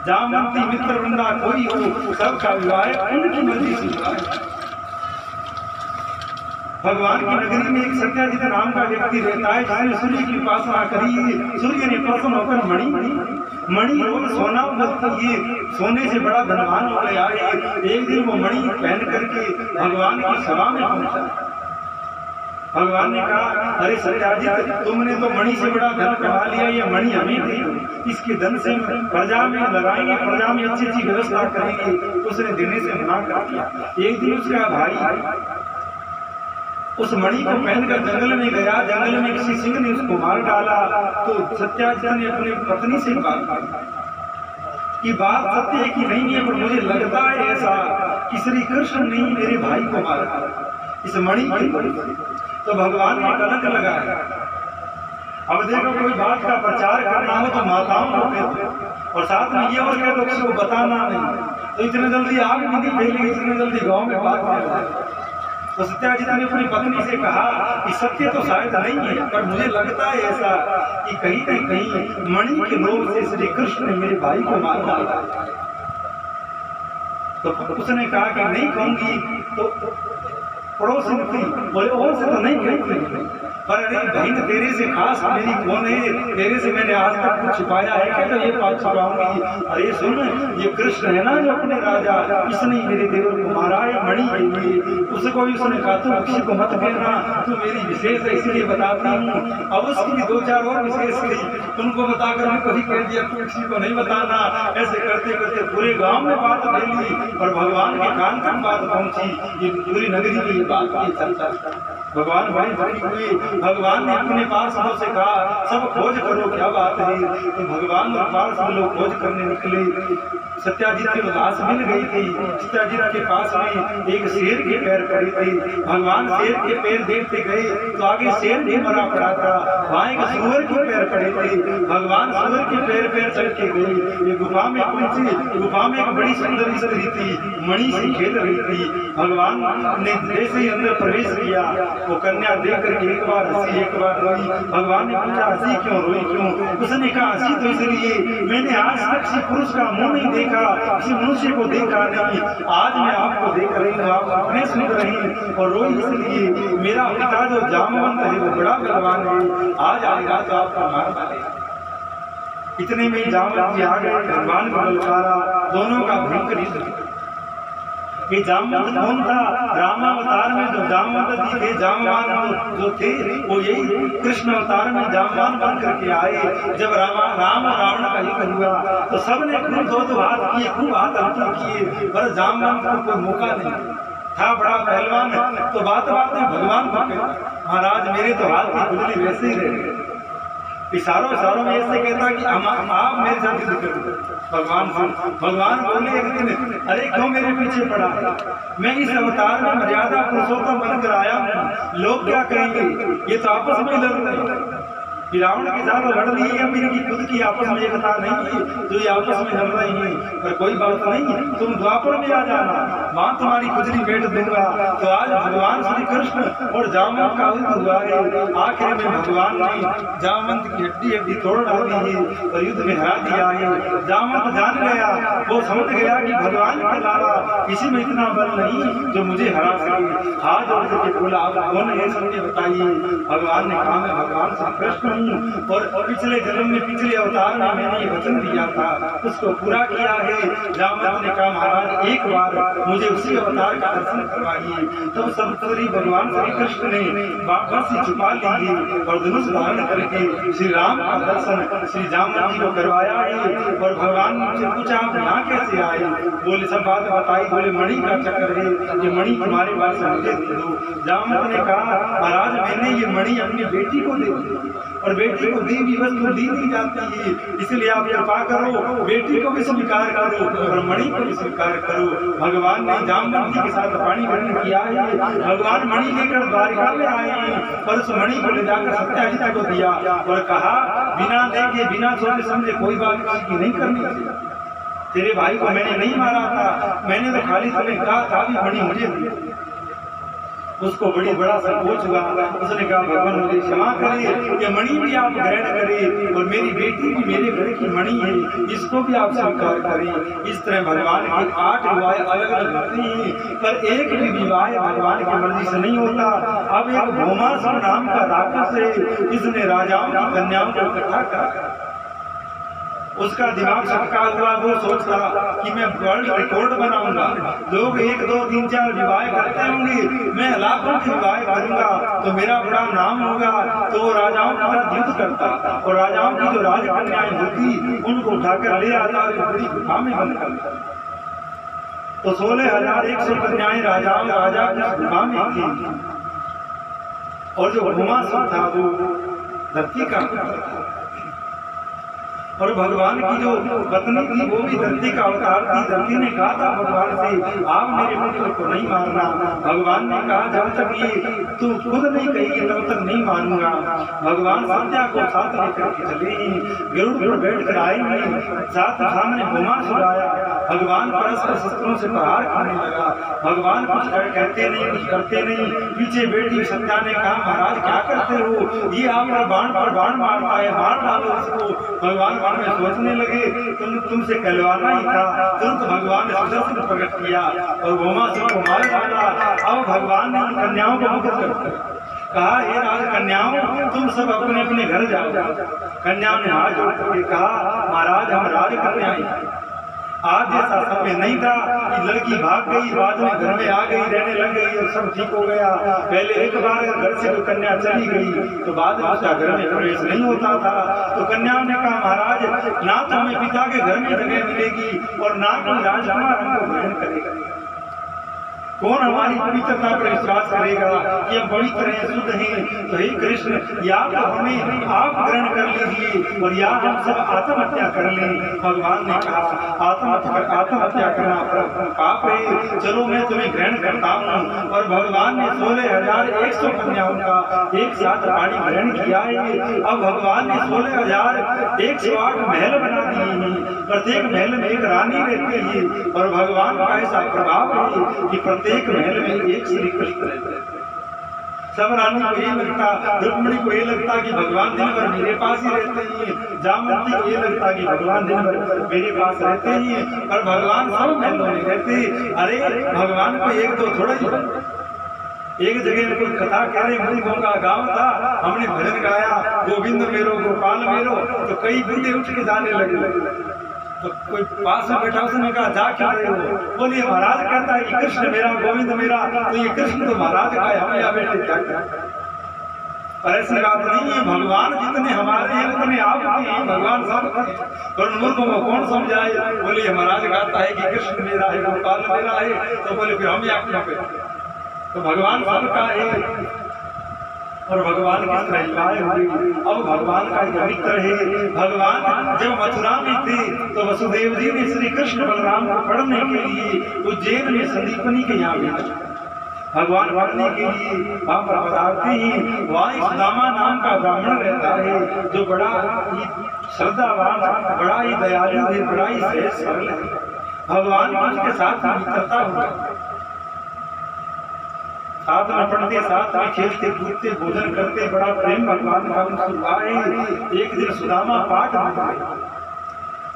जामवंती मित्रवृंदा कोई हो, सबका विवाह उनकी मर्जी से हुआ। भगवान की नगरी में एक सत्याजित नाम का व्यक्ति रहता है जिसने सूर्य की उपासना करी। सूर्य ने प्रसन्न होकर मणि और सोना ये सोने से बड़ा धनवान हो गया है। एक दिन वो मणि पहन करके भगवान की सभा में पहुंचा। भगवान ने कहा, अरे सत्याजित तुमने तो मणि से बड़ा धन कमा लिया, ये मणि हमें नहीं, इसके धन से प्रजा में लगाएंगे, प्रजा में अच्छी अच्छी व्यवस्था करेंगे। उसने देने से मना कर दिया। एक दिन उसका भाई उस मणि को पहनकर जंगल में गया, जंगल में किसी सिंह ने उसको मार डाला। तो सत्याजित ने अपनी पत्नी से बात की बात सत्य है कि नहीं है, पर मुझे लगता है ऐसा कि श्री कृष्ण ने मेरे भाई को मारा इस मणि के। तो भगवान ने कलंक लगाया। अब देखो, कोई बात का प्रचार करना हो तो माताओं को कहते और साथ में ये और कहते किसी को बताना नहीं, तो इतने जल्दी आग नहीं फैलेगी, इतने जल्दी गांव में बात नहीं होगी। तो सत्याजित ने अपनी पत्नी से कहा कि सत्य तो शायद नहीं है, पर मुझे लगता है ऐसा कि कहीं न कहीं मणि के लोभ से श्री कृष्ण ने मेरे भाई को मार डाला। तो उसने कहा कि नहीं कहूंगी। तो पड़ोसी थी, बोले और से तो नहीं कहती, पर अरे बहन तेरे से खास मेरी कौन है, तेरे से मैंने आज तक कुछ छिपाया है क्या? तो ये बात छुपाऊंगी। अरे सुन, ये कृष्ण है ना जो अपने राजा, इसने मेरे देवर को मारा है मणि के लिए। उसको भी उसने कहा तू किसी को मत कहना, तू मेरी विशेष है इसलिए बताती हूँ। अब उसकी भी 2-4 और विशेष थी, उनको बताकर मैं कभी कह दिया तू किसी को नहीं बताना। ऐसे करते करते पूरे गाँव में बात फैली और भगवान के कान तक बात पहुंची। ये पूरी नगरी की बात चलता। भगवान बड़े दुखी हुए। भगवान ने अपने पार्षदों से कहा सब खोज करो क्या बात है। तो भगवान और पार्षद लोग खोज करने निकले। सत्याजित की लाश मिल गई थी। सत्याजित के पास में एक शेर के पैर पड़े थे। भगवान शेर के पैर देखते गए तो आगे शेर भी मरा पड़ा था, वहाँ एक सूअर के पैर पड़े थे। भगवान सूअर के पैर चढ़ के गए। ये गुफा में पहुंचे। गुफा में एक बड़ी सुंदर स्त्री थी, मणि से खेल रही थी। भगवान ने जैसे ही अंदर प्रवेश किया, वो कन्या देख करके एक बार हंसी एक बार रोई। भगवान ने पूछा हंसी क्यों, रोई क्यों? उसने कहा हंसी तो इसलिए मैंने आज तक किसी पुरुष का मुंह नहीं देखा, किसी मनुष्य को देखा नहीं। आज मैं आपको देख रही हूँ, आप अपने सुन रही और रोई इसलिए मेरा पिता जो जामवंत है वो बड़ा बलवान है, आज आएगा तो आपको मार डालेगा। इतने में जामवंत जी आ गए। भगवान को ललकारा, दोनों का भयंकर युद्ध। ये जामवंत कौन था? रामावतार में जो जामवंत जी थे, जामवान जो थे, वो यही कृष्ण अवतार में जामवान बन करके आए। जब राम और रावण का युद्ध हुआ तो सबने खूब दो हाथ किए, खूब हाथ हल्के किए, पर जामवान को कोई मौका नहीं था, बड़ा पहलवान है। तो बात में भगवान को कहता, महाराज मेरे तो हाथ की खुजली वैसे ही रहे। इशारों में ऐसे कहता कि आप मेरे साथ युद्ध करो। भगवान बोले एक दिन, अरे क्यों मेरे पीछे पड़ा है? मैं इस अवतार में मर्यादा पुरुषोत्तम बनकर आया हूँ, लोग क्या कहेंगे? ये तो आपस में लड़ रहे हैं। रावण के साथ लड़ रही है, इनकी खुद की आपस में एकता नहीं है, जो ये आपस में लड़ रही है। पर कोई बात नहीं, तुम द्वापर में आ जाना, वहां तुम्हारी खुजली बैठ दूंगा। तो आज भगवान श्री कृष्ण और जामवंत का युद्ध हुआ है। आखिर में भगवान ने जामवंत की हड्डी तोड़ डाली है और युद्ध में हरा दिया है। जामवंत जान गया, वो समझ गया कि भगवान के अलावा किसी में इतना बल नहीं जो मुझे हरा सके। हाथ जोड़ के बोला, आप कौन है सबने बताइए। भगवान ने कहा, मैं भगवान श्री कृष्ण और पिछले जन्म में, पिछले अवतार में मैंने ये वचन दिया था, उसको पूरा किया है। जामवंत ने कहा, महाराज एक बार मुझे उसी अवतार का दर्शन करवाइए। तब सब भगवान श्री कृष्ण ने बाबा से छुपा ली और धनुष धारण करके श्री राम का दर्शन श्री जामवंत जी को करवाया है। और भगवान से पूछा, आप यहाँ कैसे आए? बोले सब बात बताई। बोले मणि का चक्कर है, ये मणि तुम्हारे पास मुझे दे दो। जामवंत ने कहा, महाराज मैंने ये मणि अपनी बेटी को दे दी और बेटी को दी भी वस्तु दी जाती है, इसलिए आप कृपा करो, बेटी को भी स्वीकार करो और मणि को भी स्वीकार करो। भगवान ने जामवंत जी के साथ पानी ग्रहण किया है। भगवान मणि लेकर द्वारिका में आए हैं, पर उस मणि को ले जाकर सत्याजित को दिया और कहा, बिना देखे बिना सोचे समझे कोई बात की नहीं करनी चाहिए। तेरे भाई को मैंने नहीं मारा था, मैंने तो खाली तुम्हें कहा था भी मणि मुझे दिया। उसको बड़ा संकोच हुआ। उसने कहा, भगवान मुझे क्षमा करे, ये मणि भी आप ग्रहण करें और मेरी बेटी भी मेरे घर की मणि है, इसको भी आप स्वीकार करें। इस तरह भगवान की 8 विवाह अलग अलग होती हैं, पर एक भी विवाह भगवान की मर्जी से नहीं होता। अब एक भौमासुर नाम का राक्षस है, इसने राजाओं की कन्याओं को इकट्ठा कर, उसका दिमाग सटका हुआ। वो सोचता कि मैं वर्ल्ड रिकॉर्ड बनाऊंगा। लोग 1, 2, 3, 4 विवाह करते होंगे, मैं लाखों की विवाह करूंगा तो मेरा बड़ा नाम होगा। तो वो राजाओं के साथ युद्ध करता और राजाओं की जो राजकन्याएं होती उनको उठाकर ले आता और बड़ी गुफा में बंद करता। तो 16,100 कन्याएं राजा की गुफा में थी और जो भौमासुर था वो धरती का और भगवान की जो पत्नी थी वो भी धरती का अवतार थी। धरती ने कहा था भगवान से, आप मेरे पुत्र को नहीं मारना। भगवान ने कहा, जब तक ये तू खुद नहीं कहेगी तब तक नहीं मारूंगा। भगवान सत्या को साथ लेकर के चले, गरुड़ पर बैठ कर आए, साथ सामने भौमासुर आया। भगवान परस्पर शस्त्रों से प्रहार करने लगा। भगवान कुछ कहते नहीं, कुछ करते नहीं। पीछे बेटी सत्या ने कहा, महाराज क्या करते हो? ये आप पर बाण मारता है, मार डालो इसको। भगवान में सोचने लगे, तुमसे कहलवाना ही था। तुरंत भगवान ने सुदर्शन प्रकट किया और भौमासुर को मार डाला। अब भगवान ने उन कन्याओं को मुक्त कर कहा, हे राज कन्याओं, तुम सब अपने अपने घर जाओ। कन्याओं ने हाथ जोड़ करके कहा, महाराज हम राज कन्याएं। आज जैसा समय नहीं था कि लड़की भाग गई, बाद में घर में आ गई, रहने लग गई और सब ठीक हो गया। पहले एक बार घर से कोई कन्या चली गई तो बाद में उसका घर में प्रवेश नहीं होता था। तो कन्याओं ने कहा, महाराज ना तो हमें पिता के घर में जगह मिलेगी और ना कोई राजकुमार हमको ग्रहण करेगा। कौन हमारी पवित्रता पर विश्वास करेगा कि हम पवित्र हैं, शुद्ध हैं? तो हे कृष्ण, या तो हमें आप ग्रहण कर लीजिए और या हम सब आत्महत्या कर लें। भगवान ने कहा, आत्महत्या करना पाप है, चलो मैं तुम्हें ग्रहण करता हूँ। और भगवान ने 16,100 कन्याओं का एक साथ पानी ग्रहण किया है। अब भगवान ने 16,108 महल बना दिए हैं, प्रत्येक महल में एक रानी रहती है। और भगवान का ऐसा प्रभाव है कि प्रत्येक महल में एक श्री कृष्ण रहते हैं। सब रानी को ये लगता, रुक्मिणी को ये लगता कि भगवान दिन भर मेरे पास ही रहते हैं। जामवंती को ये लगता कि भगवान दिन भर मेरे पास रहते ही हैं, पर भगवान सब महलों में रहते। अरे भगवान को एक तो थोड़ा ही, एक जगह कोई कथा कह रहे, मुझे का गाँव था, हमने भजन गाया, गोविंद मेरो गोपाल मेरो, तो कई बूढ़े उठ के जाने लगे। तो कोई पास में बैठा उसने कहा जा क्यों रहे हो? बोलिए महाराज कहता है कि कृष्ण मेरा गोविंद मेरा, तो ये कृष्ण तो महाराज का है, हम यहाँ बैठे क्या क्या? पर ऐसी बात नहीं है, भगवान जितने हमारे हैं उतने आपके हैं, भगवान सब और मूर्खों को कौन समझाए? बोलिए महाराज कहता है कि कृष्ण मेरा है, गोपाल मेरा है, तो बोले फिर हम यहाँ क्यों पे? तो भगवान सबका है और भगवान किस महिलाएं हुई। अब भगवान का एक मित्र है। भगवान जब मथुरा में थे तो वसुदेव जी ने श्री कृष्ण बलराम को पढ़ने के लिए उज्जैन में संदीपनी के यहाँ भेजा। भगवान पढ़ने के लिए वहां पर पधारते हैं। वहाँ एक सुदामा नाम का ब्राह्मण रहता है जो बड़ा ही श्रद्धावान, बड़ा ही दयालु है, बड़ा ही सहज सरल है। भगवान की उसके साथ मित्रता हुआ, साथ में पढ़ते, साथ में खेलते कूदते, भोजन करते, बड़ा प्रेम भगवान का उनसे आए। एक दिन सुदामा पाठ में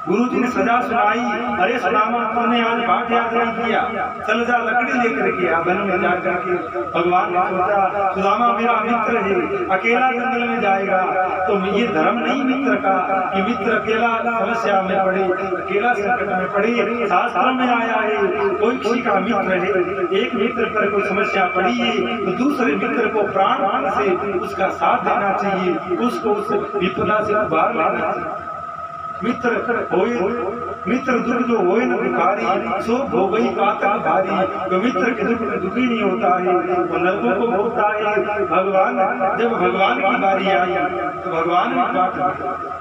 गुरु जी ने सजा सुनाई, अरे सुदामा तूने आज पाठ याद नहीं किया, चल जा लकड़ी लेकर के आ वन में जा करके। भगवान ने सोचा सुदामा मेरा मित्र है, अकेला जंगल में जाएगा तो ये धर्म नहीं मित्र का कि मित्र अकेला समस्या में पड़े, अकेला संकट में पड़े। शास्त्र में आया है कोई किसी का मित्र है, एक मित्र पर कोई समस्या पड़ी है तो दूसरे मित्र को प्राण से उसका साथ देना चाहिए, उसको उस विपदा से उबार लाना चाहिए। मित्र होए मित्र दुख जो होए न दुखारी, सो हो गई पातक भारी। तो मित्र के दुख में दुखी नहीं होता है, वो नरकों को भोगता है। भगवान जब भगवान की बारी आई तो भगवान भी पाठ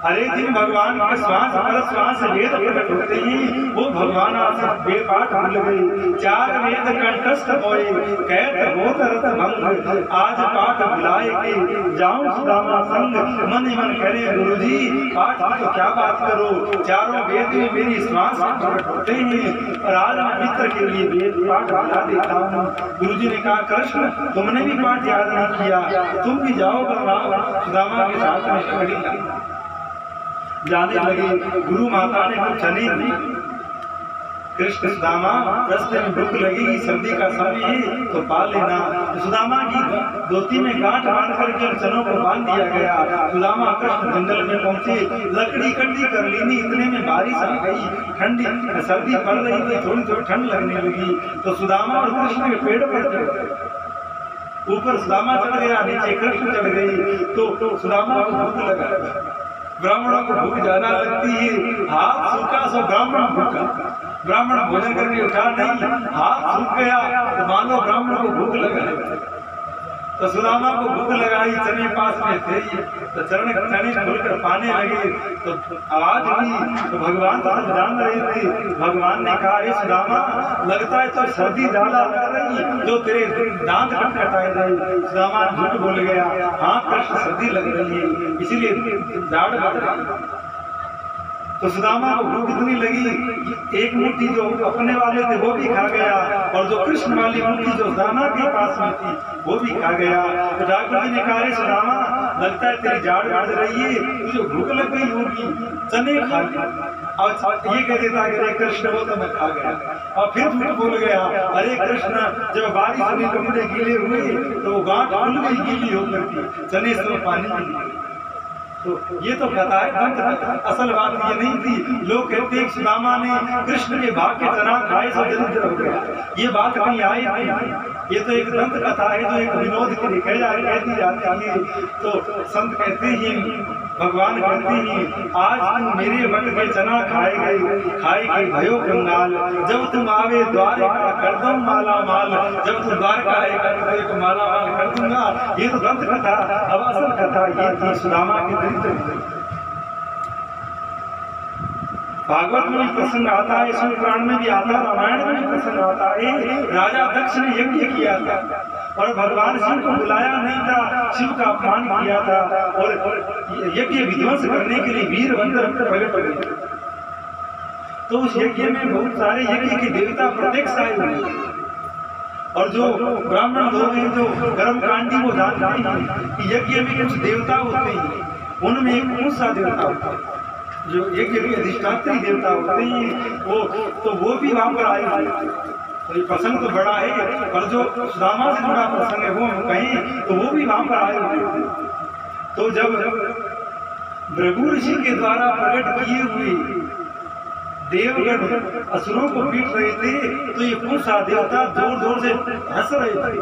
हरे दिन भगवान के श्वास पर श्वास वेद प्रकट होते ही वो भगवान बेपाठ भूल गए। चार वेद कंठस्थ होए, कहत होत रत भंग, आज पाठ बुलाए के जाऊं सुदामा संग। मन ही मन करे गुरु जी पाठ की तो क्या बात करो, चारों वेद में मेरी श्वास प्रकट होते हैं और आज मैं मित्र के लिए वेद पाठ बुला देता हूँ। गुरु जी ने कहा कृष्ण तुमने भी पाठ याद नहीं किया, तुम भी जाओ बलराम सुदामा के साथ में लकड़ी जाने लगे। गुरु माता ने कुछ नहीं, कृष्ण सुदामा रास्ते में भूख लगेगी, सर्दी का समय है तो पा लेना। सुदामा की धोती में गांठ बांध करके चनों को बांध दिया गया। सुदामा कृष्ण जंगल में पहुंचे, लकड़ी इकट्ठी कर ली, इतने में बारिश आ गई, ठंडी सर्दी पड़ रही थी, थोड़ी थोड़ी ठंड लगने लगी। तो सुदामा और कृष्ण के पेड़ पर ऊपर सुदामा चढ़ गया, नीचे कृष्ण चढ़ गई। तो सुदामा को भूख लगा, ब्राह्मणों को भूख ज्यादा लगती है, हाथ सूखा सो ब्राह्मण भूखा। ब्राह्मण भोजन करके उठा नहीं, हाथ सूख गया तो मान लो ब्राह्मण को भूख लगा। तो सुदामा को भूख लगाई, चने पास में थे तो चने खुलकर पाने लगे तो आवाज हुई। तो भगवान तो जान रहे थे। भगवान ने कहा अरे सुदामा लगता है तो सर्दी ज्यादा लग रही जो तेरे दांत खटखटाए रहे। सुदामा झूठ बोल गया, हाँ कृष्ण सर्दी लग रही है इसीलिए झाड़ बढ़ रही। तो सुदामा को भूख इतनी लगी, एक मुट्ठी जो अपने वाले थे वो भी खा गया और जो कृष्ण वाली मुट्ठी जो दाना के पास में थी वो भी खा गया। तो ठाकुर जी ने कहा रे सुदामा लगता है तेरी झाड़ बढ़ रही है, तुझे भूख लग गई होगी, चने खा गया। और ये कह देता कि कृष्ण वो तो मैं खा गया और फिर झूठ बोल गया, अरे कृष्ण जब बारिश हुई कपड़े गीले हुए तो वो गांठ खुल गई गीली होकर के, चने से पानी मिल गया। तो ये तो कथा है, असल बात ये नहीं थी। लोग कहते हैं सुदामा ने कृष्ण के भाग के चना खाए सो दरिद्र हो गया, ये बात कहीं आई नहीं। ये तो एक दंत कथा है जो एक विनोद के लिए कह दी जाती है। तो संत कहते हैं, भगवान कहते हैं आज तुम मेरे वट के चना खाए गए भयो कंगाल, जब तुम आवे द्वारका कर दो माला माल, जब तुम द्वारका आए तो माला माल कर दूंगा। ये तो दंत कथा, अब असल कथा ये थी सुदामा की। भागवत में भी प्रसंग आता है, शिव पुराण में भी आता है, रामायण में भी प्रसंग आता है। राजा दक्ष ने यज्ञ किया था और भगवान शिव को बुलाया नहीं था, शिव का अपमान किया था और यज्ञ विध्वंस करने के लिए वीरभद्र प्रकट हुए। तो उस यज्ञ में बहुत सारे यज्ञ के देवता प्रत्यक्ष आए हुए और जो ब्राह्मण लोग हैं जो कर्मकांडी वो जानते हैं कि यज्ञ में कुछ देवता होते हैं, उनमें एक कौन सा देवता होता है जो यज्ञ के अधिष्ठात्री देवता होते हैं, वो भी वहां पर आए। तो ये प्रसंग तो बड़ा है पर जो सुदामा से जुड़ा प्रसंग है वो हम कहें तो वो भी वहां पर आए हुए। तो जब भृगु ऋषि के द्वारा प्रकट किए हुए देवगण असुरों को पीट रहे थे, तो ये पूषा देवता दूर दूर से हंस रहे थे,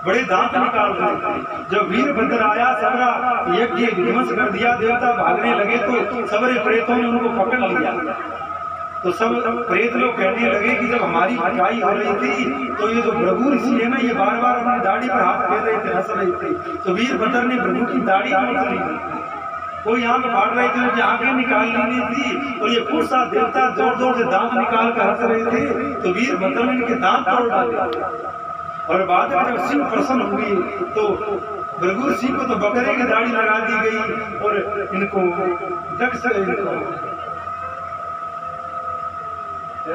बड़े दांत निकाल रहे थे। जब वीरभद्र आया, सबरा यज्ञ विध्वंस कर दिया, देवता भागने लगे तो सबरे प्रेतों ने उनको पकड़ लिया। तो सब प्रेत लोग कहने लगे कि जब हमारी पिटाई हो रही थी तो ये जो भृगु ऋषि है ना, ये बार बार अपनी दाढ़ी पर हाथ फेर रहे थे, हंस रहे थे। तो वीरभद्र ने भृगु की दाढ़ी नोच ली, कोई आंख फाड़ रहे थे, उनकी आंखें निकाल ली थी, और ये पूषा देवता जोर जोर से दांत निकाल कर हंस रहे थे। तो वीरभद्र ने इनके दांत तोड़ डाले। और बाद में जब शिव प्रसन्न हुई तो भृगु ऋषि को तो बकरे की दाढ़ी लगा दी गई, और इनको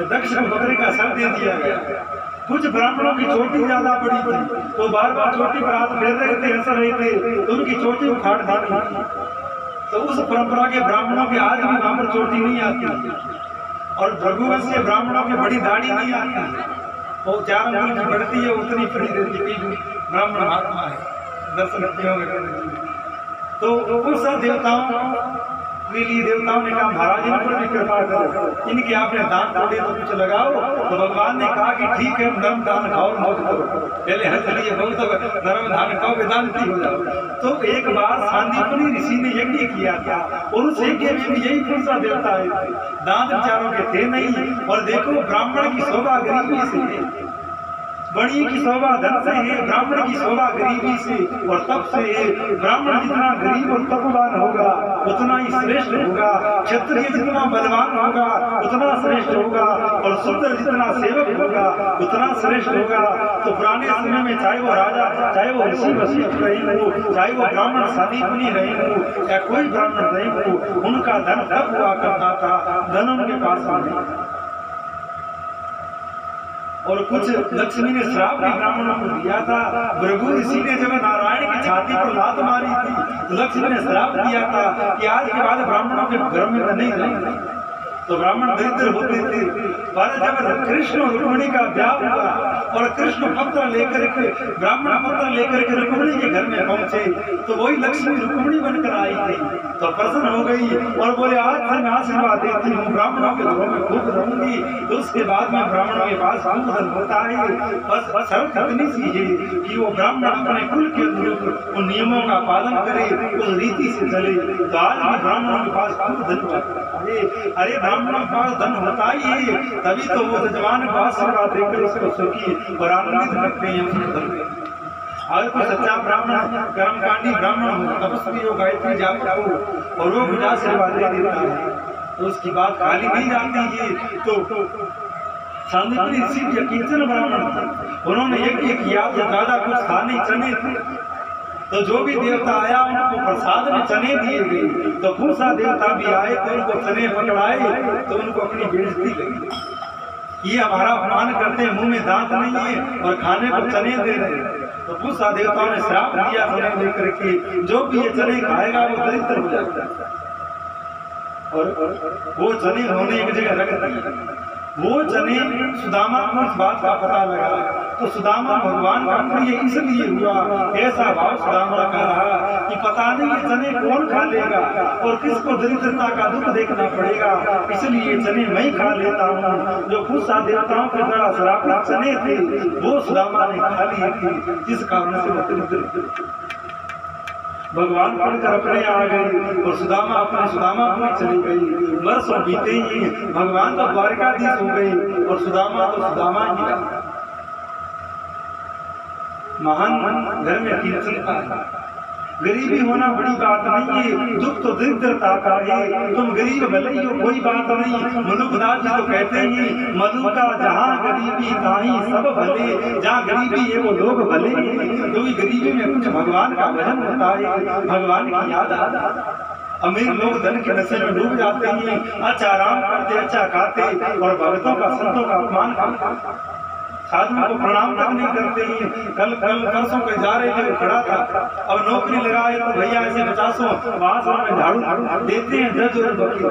दक्ष को बकरे का सर दे दिया गया। कुछ ब्राह्मणों की चोटी ज्यादा बड़ी थी, तो बार बार चोटी पर हाथ फेर रहे थे, हंस रहे थे, तो उनकी चोटी उखाड़ दी। तो उस परंपरा के ब्राह्मणों के आज भी वहां पर चोटी नहीं आती, और भृगुवंश के ब्राह्मणों की बड़ी दाढ़ी नहीं आती, वो 4 अंगुल की बढ़ती है, उतनी पड़ी रहती है। ब्राह्मण महात्मा है, दर्शन। तो उस देवताओं के लिए देवताओं ने कहा महाराज इन पर भी कृपा करो, इनके आपने दान तोड़े तो कुछ लगाओ। तो भगवान ने कहा कि ठीक है, नरम दान खाओ, मौत करो, पहले हंस लिए बहुत, नरम दान खाओ, वेदांती हो जाओ। तो एक बार सांदीपनि ऋषि ने यज्ञ किया था, और उस यज्ञ में भी यही पूषा देवता आए थे, दांत विचारों के थे नहीं। और देखो ब्राह्मण की शोभा गरीबी से है, बड़ी की शोभा धन से है, ब्राह्मण की शोभा गरीबी से और तप से है। ब्राह्मण जितना गरीब और तपवान होगा उतना ही श्रेष्ठ होगा, क्षत्रिय जितना बलवान होगा उतना श्रेष्ठ होगा, और शूद्र जितना सेवक होगा उतना श्रेष्ठ होगा। तो पुराने समय में चाहे वो राजा, चाहे वो ऋषि वशिष्ठ रहे हो, चाहे वो ब्राह्मण सांदीपनि रहे हो, या कोई ब्राह्मण रहे हो, उनका धन तप हुआ करता था, धन उनके पास नहीं। और कुछ लक्ष्मी ने श्राप भी ब्राह्मणों को दिया था। भृगु ऋषि ने जब नारायण की छाती पर लात मारी थी, तो लक्ष्मी ने श्राप दिया था कि आज के बाद ब्राह्मणों के घर में नहीं रहेंगे। तो ब्राह्मण दरिद्र होते थे। पर जब कृष्ण और रुक्मिणी का ब्याह हुआ और कृष्ण पत्र लेकर के, ब्राह्मण पत्र लेकर के रुक्मिणी के घर में पहुंचे, तो वही लक्ष्मी रुक्मिणी बनकर आई थी। तो प्रसन्न हो गई और बोले आज से मैं आशीर्वाद देती हूँ, ब्राह्मणों के घरों में खूब रहूंगी। तो उसके बाद में ब्राह्मणों के पास खूब धन होता है। बस शर्त इतनी सी है कि वो ब्राह्मण अपने कुल के अनुरूप उन नियमों का पालन करे, उस रीति से चले। तो आज भी ब्राह्मणों के पास खूब धन होता है। अरे ब्राह्मणों के पास धन होता ही है, तभी तो वो जजमान को आशीर्वाद देकर उसको सुखी और आनंदित रखते हैं उस धन में। अगर कोई सच्चा ब्राह्मण, कर्मकांडी ब्राह्मण हो, तपस्वी हो, गायत्री जाप हो और वो मुझे आशीर्वाद दे देता है, तो उसकी बात खाली नहीं जाती है। तो सांदीपनि ऋषि भी कीर्तन ब्राह्मण थे, उन्होंने यज्ञ किया तो ज्यादा कुछ था नहीं, चने थे। तो जो भी देवता आया उनको प्रसाद में चने दिए गए। तो पूषा देवता भी आए तो उनको चने पकड़ाए, तो उनको अपनी बेइज्जती लगी, ये हमारा अपमान करते हैं, मुंह में दांत नहीं है और खाने को चने दे रहे हैं। तो पूषा देवताओं ने श्राप दिया चने लेकर के, जो भी ये चने खाएगा वो दरिद्र हो जाएगा। और वो चने होने एक जगह रख दिए। वो चने सुदामा को इस बात का पता लगा, तो सुदामा भगवान का प्रिय इसलिए हुआ। ऐसा भाव सुदामा का रहा कि पता नहीं ये चने कौन खा लेगा और किसको दरिद्रता का दुख देखना पड़ेगा, इसलिए चने मैं खा लेता हूँ। जो पूषा देवताओं के द्वारा श्रापित चने थे वो सुदामा ने खा लिए थे, जिस कारण से वो दरिद्र। भगवान पढ़कर अपने आ गए और सुदामा अपने सुदामापुरी चली गई। वर्षों बीते ही भगवान तो द्वारकाधीश हो गए और सुदामा तो सुदामा ही रहा। महान घर में कीर्तन था। गरीबी होना बड़ी बात नहीं है, दुख तो दरिद्रता का है। तुम गरीब भले ही हो कोई बात नहीं। मनुदास जी तो कहते हैं मधु का जहाँ गरीबी ताही सब भले, जहाँ गरीबी है वो लोग भले। क्योंकि गरीबी में कुछ भगवान का भजन होता है, भगवान की याद आता है। अमीर लोग धन के नशे में डूब जाते हैं, अच्छा आराम करते, अच्छा खाते और भक्तों का, संतों का अपमान करते, साधुओं को प्रणाम तक नहीं करते हैं। कल परसों कहीं जा रहे थे, खड़ा था, अब नौकरी लगाए तो भैया ऐसे 50 में झाड़ू देते हैं जज और वकील।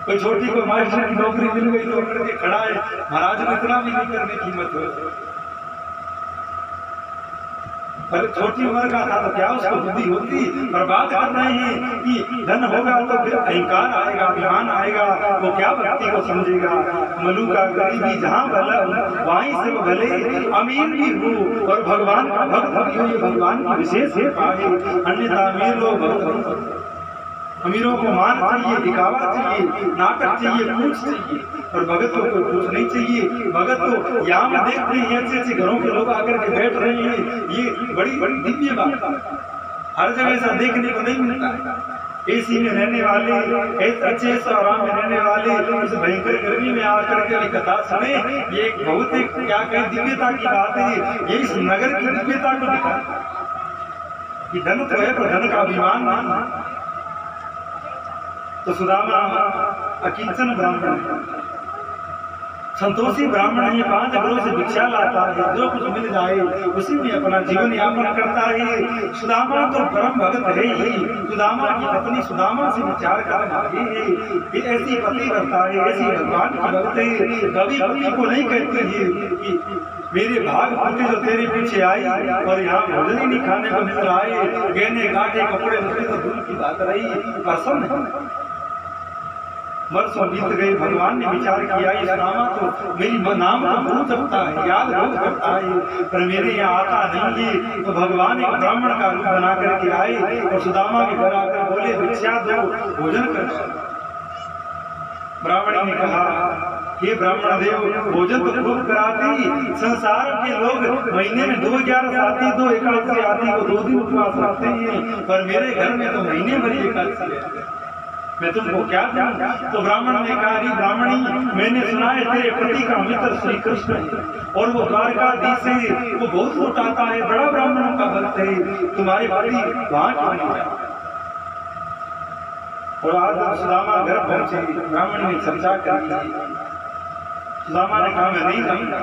कोई छोटी कोई मास्टर की नौकरी मिल गई तो करके खड़ा है, महाराज को इतना भी नहीं करने की हिम्मत हो। पर छोटी उम्र का था तो क्या उसको बुद्धि होती, पर बात कर रहे हैं कि धन होगा तो फिर अहंकार आएगा, अभिमान आएगा, वो क्या भक्ति को समझेगा। मलू का गरीबी जहाँ भला वहीं से वो भले, अमीर भी हो और भगवान का भक्त भी हो, ये भगवान की विशेष कृपा है। अन्यथा अमीर लोग भक्त, अमीरों को मान चाहिए, दिखावा चाहिए, नाटक चाहिए, पूछ चाहिए, और भगत को कोई पूछ नहीं चाहिए। भगत तो यहाँ में देखते हैं अच्छे अच्छे घरों के लोग आकर के बैठ रहे हैं, ये बड़ी बड़ी दिव्य बात, हर जगह ऐसा देखने को नहीं मिलता। एसी में रहने वाले, अच्छे आराम में रहने वाले, उस भयंकर गर्मी में आकर के कथा सुने, ये एक बहुत एक क्या कहें दिव्यता की बात है। ये इस नगर की दिव्यता को दिखाता कि धन तो है पर धन का अभिमान मानना। तो सुदामा अकिंचन ब्राह्मण, संतोषी ब्राह्मण है, 5 घरों से भिक्षा लाता है, जो कुछ मिल जाए उसी में अपना जीवन यापन करता है। सुदामा तो परम भगत है ही। सुदामा की पत्नी सुदामा से विचार कर है, ऐसी पति करता है, ऐसी भगवान की भक्त है। कभी पति को नहीं कहती है कि मेरे भाग फूटे जो तेरे पीछे आई और यहाँ भोजन ही नहीं खाने को मिल रहा है, गहने काटे कपड़े तो दूर की बात रही, प्रसन्न वर्षों बीत गए। भगवान ने विचार किया, इस सुदामा तो मेरी नाम तो बहुत जपता है, याद बहुत करता है, पर मेरे यहाँ आता नहीं है। तो भगवान एक ब्राह्मण का रूप बना करके आए और सुदामा के घर आकर बोले, भिक्षा दो, भोजन कर। ब्राह्मणी ने कहा, हे ब्राह्मण देव, भोजन तो खूब कराती, संसार के लोग महीने में 2 11 आती, 2 एकादशी आती, वो 2 दिन उपवास रखते हैं, पर मेरे घर में तो महीने भर एकादशी है, मैं तुमको क्या दूं? तो ब्राह्मण ने कहा, ब्राह्मणी, मैंने सुना है तेरे पति का मित्र श्री कृष्ण है और वो द्वारकाधीश है, वो बहुत लौटाता है, बड़ा ब्राह्मणों का भक्त है, तुम्हारे पति वहां क्यों नहीं जाए? और आज सुदामा घर पहुंचे, ब्राह्मण ने चर्चा करी। सुदामा ने कहा, मैं नहीं जाऊंगा,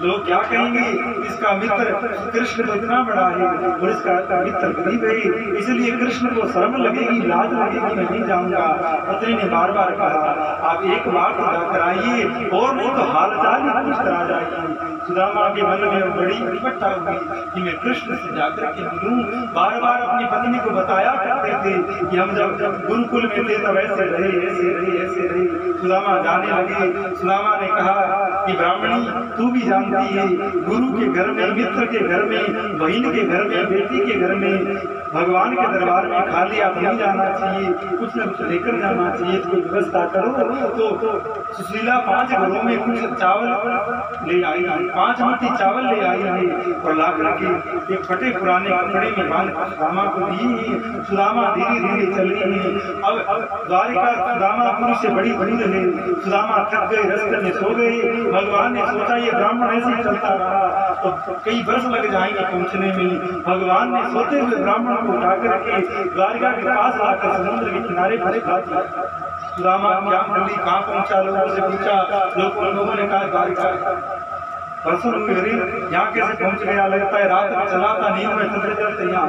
लोग क्या कहेंगे, इसका मित्र कृष्ण तो इतना बड़ा है और इसका मित्र गरीब है, इसलिए कृष्ण को शर्म लगेगी, लाज लगेगी, मैं नहीं जाऊंगा। पत्नी ने बार बार कहा, आप एक बार तो जाकर आइए और नहीं तो हाल चाल ही पूछ करा जाएगी। सुदामा के मन में बड़ी विपत्ता हुई कि मैं कृष्ण से जाकर के मिलूं। बार बार अपनी पत्नी को बताया करते थे कि हम जब गुरुकुल में थे तब ऐसे रहे, ऐसे रहे, ऐसे रहे। सुदामा जाने लगे। सुदामा ने कहा कि ब्राह्मणी, तू भी जानती है, गुरु के घर में, मित्र के घर में, बहन के घर में, बेटी के घर में, भगवान के दरबार में खाली आप नहीं जाना चाहिए, कुछ न कुछ लेकर जाना चाहिए। तो व्यवस्था करो। तो सुशीला 5 घरों में कुछ चावल ले आई, 5 मुट्ठी चावल ले आई है और ला करके एक फटे पुराने कपड़े में बांध सुदामा को दी। सुदामा धीरे धीरे चली है। अब द्वारिका सुदामापुर से बड़ी दूर है। सुदामा थक गए, रास्ते में सो गए। भगवान ने सोचा ये ब्राह्मण ऐसे ही चलता रहा तो कई वर्ष लग जाएंगे पहुंचने में। भगवान ने सोते हुए ब्राह्मण को उठा करके द्वारिका के पास लाकर समुद्र के किनारे पर खा दिया। सुदामा क्या जल्दी कहाँ पहुंचा, लोगों से पूछा, लोगों ने कहा द्वारिका। परसों यहाँ कैसे पहुंच गया, लगता है रात में चला था, नींद में चलते चलते यहाँ।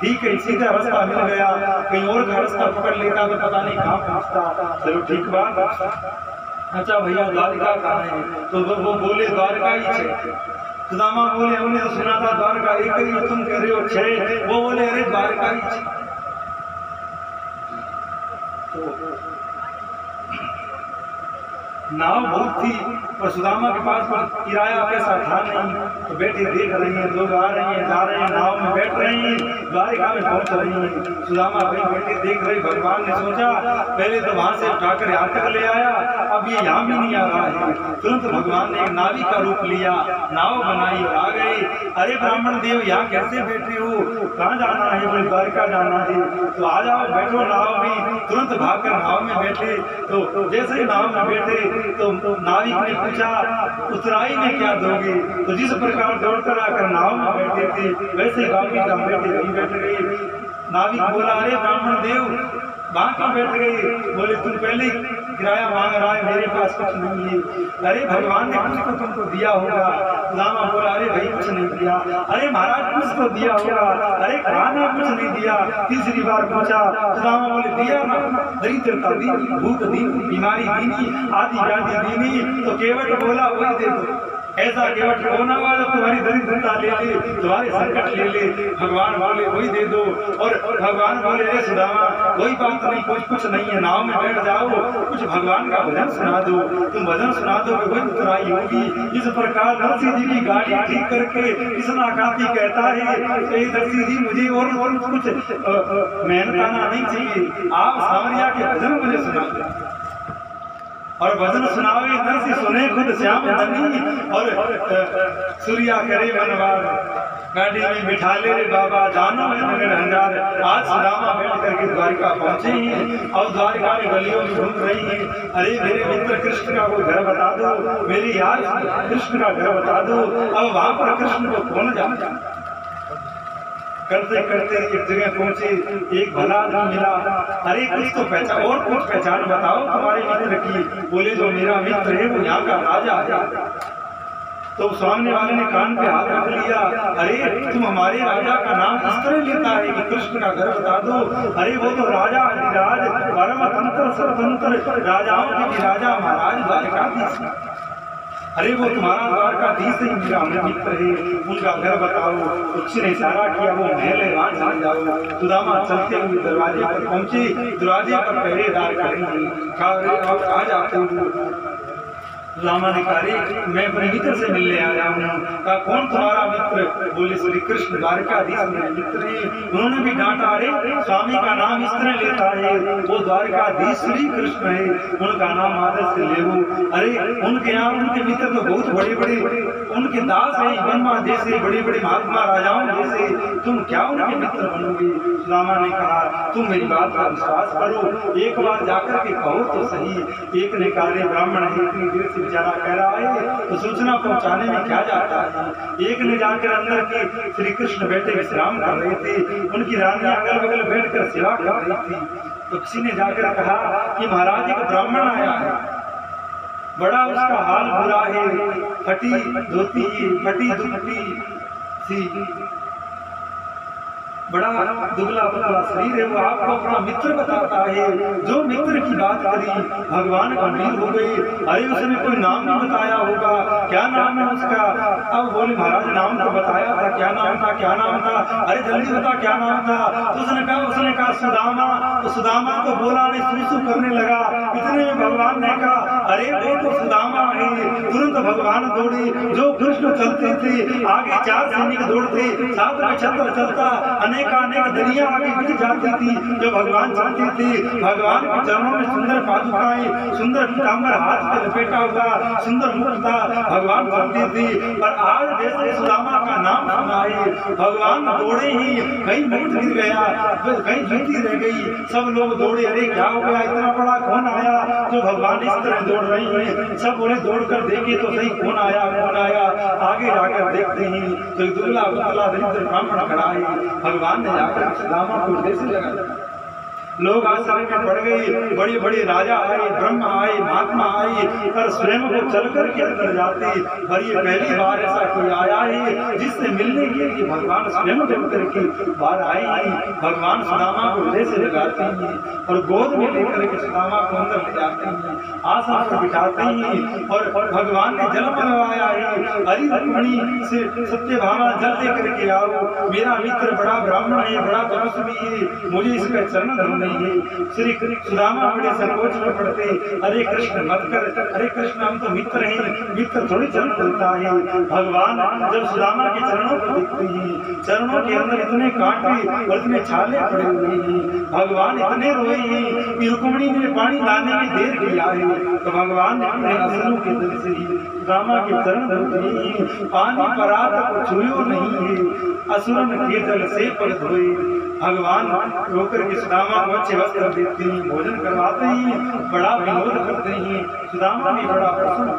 ठीक है, सीधा रास्ता मिल गया, कहीं और का रास्ता पकड़ लेता तो पता नहीं कहाँ पहुंचता। चलो ठीक बात। अच्छा भैया द्वारिका कहाँ है? तो वो बोले द्वारका ही है। सुदामा बोले हमने तो सुना था द्वारका एक ही, तुम कह रहे हो 6। वो बोले अरे द्वारका ही है। तो नाव बहुत थी और सुदामा के पास किराया पैसा था नहीं, तो बैठे देख रहे हैं, लोग आ रहे हैं, जा रहे हैं, नाव में बैठ रहे हैं, द्वारिका में पहुंच रहे हैं। सुदामा भाई बैठे देख रहे। भगवान ने सोचा पहले तो वहां से उठाकर यहाँ तक ले आया, अब ये यहाँ भी नहीं आ रहा है। तुरंत भगवान ने एक नावी का रूप लिया, नाव बनाई और आ गए। अरे ब्राह्मण देव, यहाँ कैसे बैठे हो, कहाँ जाना है? बोले द्वारिका जाना है। तो आ जाओ, बैठो नाव में। तुरंत भागकर नाव में बैठे। तो जैसे ही नाव में बैठे तो नाविक ने पूछा उतराई में क्या दोगे? तो जिस प्रकार दौड़कर आकर नाव में बैठे थे वैसे बाकी का बैठ गए। नाविक बोला अरे ब्राह्मण देव, वहां क्यों बैठ गए? बोले तुम पहले किराया मांग रहा है, मेरे पास कुछ नहीं है। अरे भगवान ने कुछ तो तुमको दिया होगा। सुदामा बोला अरे भाई कुछ नहीं दिया। अरे महाराज कुछ तो दिया होगा। अरे खाना कुछ नहीं दिया। तीसरी बार पूछा। सुदामा बोले दिया ना, दरिद्रता दी, भूख दी, बीमारी दी, आदि व्याधि दी, तो केवट बोला वही दे दो। ऐसा केवट कौन होगा जो तुम्हारी दरिद्रता ले ले, तुम्हारे संकट ले ले। भगवान बोले वही दे दो। और भगवान बोले रे सुदामा कोई बात नहीं, कुछ नहीं है, नाव में बैठ जाओ, कुछ भगवान का भजन सुना दो, तुम भजन सुना दो वही उतराई होगी। इस प्रकार नरसिंह जी की गाड़ी ठीक करके कृष्णाकांति कहता है नरसिंह जी मुझे और कुछ मेहनताना नहीं चाहिए, आप सावरिया के भजन मुझे सुना दो। और भजन सुनावे नरसिंह सुने खुद श्याम धनी, और सूर्या करे मनवार, गाड़ी में बिठा ले रे बाबा जानो है नगर हजार। आज सुदामा बैठ करके द्वारिका पहुंचे हैं और द्वारिका में गलियों में घूम रही हैं। अरे मेरे मित्र कृष्ण का वो घर बता दो, मेरी यार कृष्ण का घर बता दो। अब वहां पर कृष्ण को कौन जाना। करते करते एक जगह पहुंचे, एक भला आदमी मिला। अरे कुछ तो पहचान, और कुछ पहचान बताओ तुम्हारे मित्र की। बोले जो मेरा मित्र है वो यहाँ का राजा है। तो सामने वाले ने कान पे हाथ रख लिया, अरे तुम हमारे राजा का नाम इस तरह लेता है कि कृष्ण का घर बता दो। अरे वो तो राजा अधिराज परम तंत्र स्वतंत्र राजाओं के भी राजा महाराज द्वारकाधीश। अरे वो तुम्हारा द्वारकाधीश ही मेरा मित्र है, उनका घर बताओ। उसने इशारा किया वो महल है, वहां चले जाओ। सुदामा चलते हुए दरवाजे पर पहुंचे, दरवाजे पर पहरेदार करेंगे, कहा जाते हो। सुदामा ने कहा मैं अपने मित्र से मिलने आया हूँ। कहा कौन तुम्हारा मित्र। बोले श्री कृष्ण द्वारकाधीश मेरे मित्र है। उन्होंने भी डांटा, अरे स्वामी का नाम इस तरह लेता है, वो द्वारकाधीश श्री कृष्ण है, उनका नाम आदर से ले वो। अरे उनके यहाँ उनके मित्र तो बहुत बड़े बड़े उनके दास है, ब्रह्मा जैसे बड़े बड़े महात्मा राजाओं जैसे, तुम क्या उनके मित्र बनोगे। सुदामा ने कहा तुम मेरी बात का विश्वास करो, एक बार जाकर के कहो तो सही। एक ने कहा ब्राह्मण है, इतनी देर से बेचारा कह रहा है तो सूचना पहुंचाने में क्या जाता है। एक ने जाकर अंदर के श्री कृष्ण बैठे विश्राम कर रहे थे, उनकी रानी अगल बगल बैठकर सेवा कर रही थी। तो किसी ने जाकर कहा कि महाराज एक ब्राह्मण आया है, बड़ा उसका हाल बुरा है, फटी धोती फटी दुपट्टी सी, बड़ा दुबला पतला शरीर है, वो आपको अपना मित्र बताता है। जो मित्र की बात करी भगवान गंभीर हो गए। अरे उसने कोई नाम नहीं बताया होगा, क्या नाम है उसका। अब बोले महाराज नाम तो बताया था, क्या नाम था, क्या नाम था। अरे जल्दी बता क्या नाम था। तो उसने कहा सुदामा। तो सुदामा तो बोला नहीं, सुसु करने लगा। इतने में भगवान ने कहा अरे वो तो सुदामा है। तुरंत भगवान दौड़े, जो कृष्ण चलते थे आगे 4 सैनिक दौड़ते, साथ में चंद्र चलता, अनेक दरिया आगे बिछ जाती थी। जो भगवान चलते थे भगवान के चरणों में सुंदर पादुकाएं, सुंदर पीतांबर हाथ में लपेटा हुआ, सुंदर मुकुट था, भगवान चलते थे। पर आज जैसे सुदामा का नाम सुना है भगवान दौड़े ही, कहीं मुकुट गिर गया, कहीं जूती रह गई, सब लोग दौड़े। अरे क्या हो गया, इतना बड़ा कौन आया जो भगवान इस तरह दौड़ रही है। सब बोले दौड़ कर देखे तो सही कौन आया कौन आया। आगे जाकर देखते हैं तो दुबला पतला दरिद्र ब्राह्मण खड़ा है। भगवान ने जाकर सुदामा को हृदय से लगा। लोग आश्चर्य में पड़ गए, बड़े बड़े राजा आए, ब्रह्मा आए, महात्मा आए, पर स्वयं को चल करके अंदर जाते। और ये पहली बार ऐसा कोई आया है जिससे मिलने के लिए भगवान स्वयं चल करके बाहर आए हैं। भगवान सुदामा को हृदय से लगाते हैं और गोद में लेकर के सुदामा को अंदर ले जाते हैं, आसन पर बिठाते हैं। और भगवान ने जल मंगवाया है, हरि रुक्मिणी से सत्यभामा जल दे करके आओ, मेरा मित्र बड़ा ब्राह्मण है, बड़ा तपस्वी है, मुझे इसका चरण धरना। श्री सुदामा बड़े संकोच में पड़ते, अरे कृष्ण मत कर, अरे कृष्ण हम तो मित्र हैं, मित्र थोड़ी चरण धरता है। भगवान जब सुदामा के चरणों को देखते हैं, चरणों के अंदर इतने कांटे और इतने छाले पड़े हुए हैं, भगवान इतने रोए हैं कि रुक्मिणी ने पानी लाने में देर किया है। तो भगवान ने अपने असुरों के दिल से ही सुदामा के चरण धरते हैं। पानी परात को छुयो नहीं है, असुरन के जल से पग धोए। भगवान रोकर के सुदामा को अच्छे वस्त्र देते हैं, भोजन करवाते हैं, बड़ा विनोद करते हैं। सुदामा भी बड़ा प्रसन्न।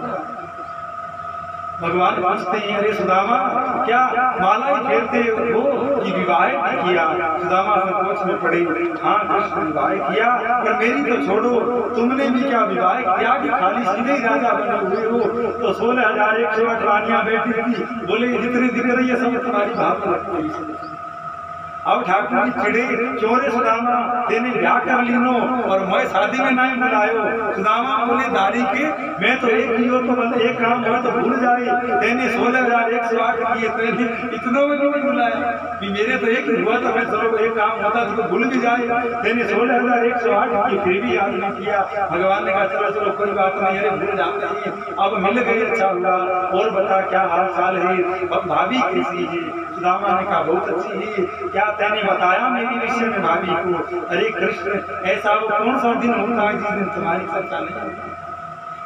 भगवान पूछते हैं अरे सुदामा क्या माला ही फेरते हो कि विवाह किया। सुदामा संकोच में पड़े, हाँ कृष्ण विवाह किया, पर मेरी तो छोड़ो, तुमने भी क्या विवाह किया कि खाली सीधे ही राजा बने हुए हो। तो 16,108 रानियां बैठी थी, बोले जितनी दिख रही है सब तुम्हारी भावना लगती है। अब ठाकुर जी चिड़े चोरे सुदामा तेने ब्याह कर लीनो और मैं शादी में नहीं बुलायो। सुदामा बोले दारी के मैं तो एक ही हो तो बोले एक काम हो तो भूल जाए तेने 16,108 किए तेने इतनों में क्यों बुलाया कि मेरे तो एक ही हुआ तो मैं चलो एक काम होता तो भूल भी जाए तेने 16,108 किए फिर भी याद नहीं किया। भगवान ने कहा चलो चलो कोई बात नहीं अरे भूल जाते हैं अब मिल गए अच्छा हुआ और बता क्या हाल चाल है भाभी कैसी है। सुदामा ने कहा बहुत अच्छी है क्या तैने बताया मेरी विषय में भाभी को। अरे कृष्ण ऐसा वो कौन सा दिन होता है जिस दिन तुम्हारी चर्चा नहीं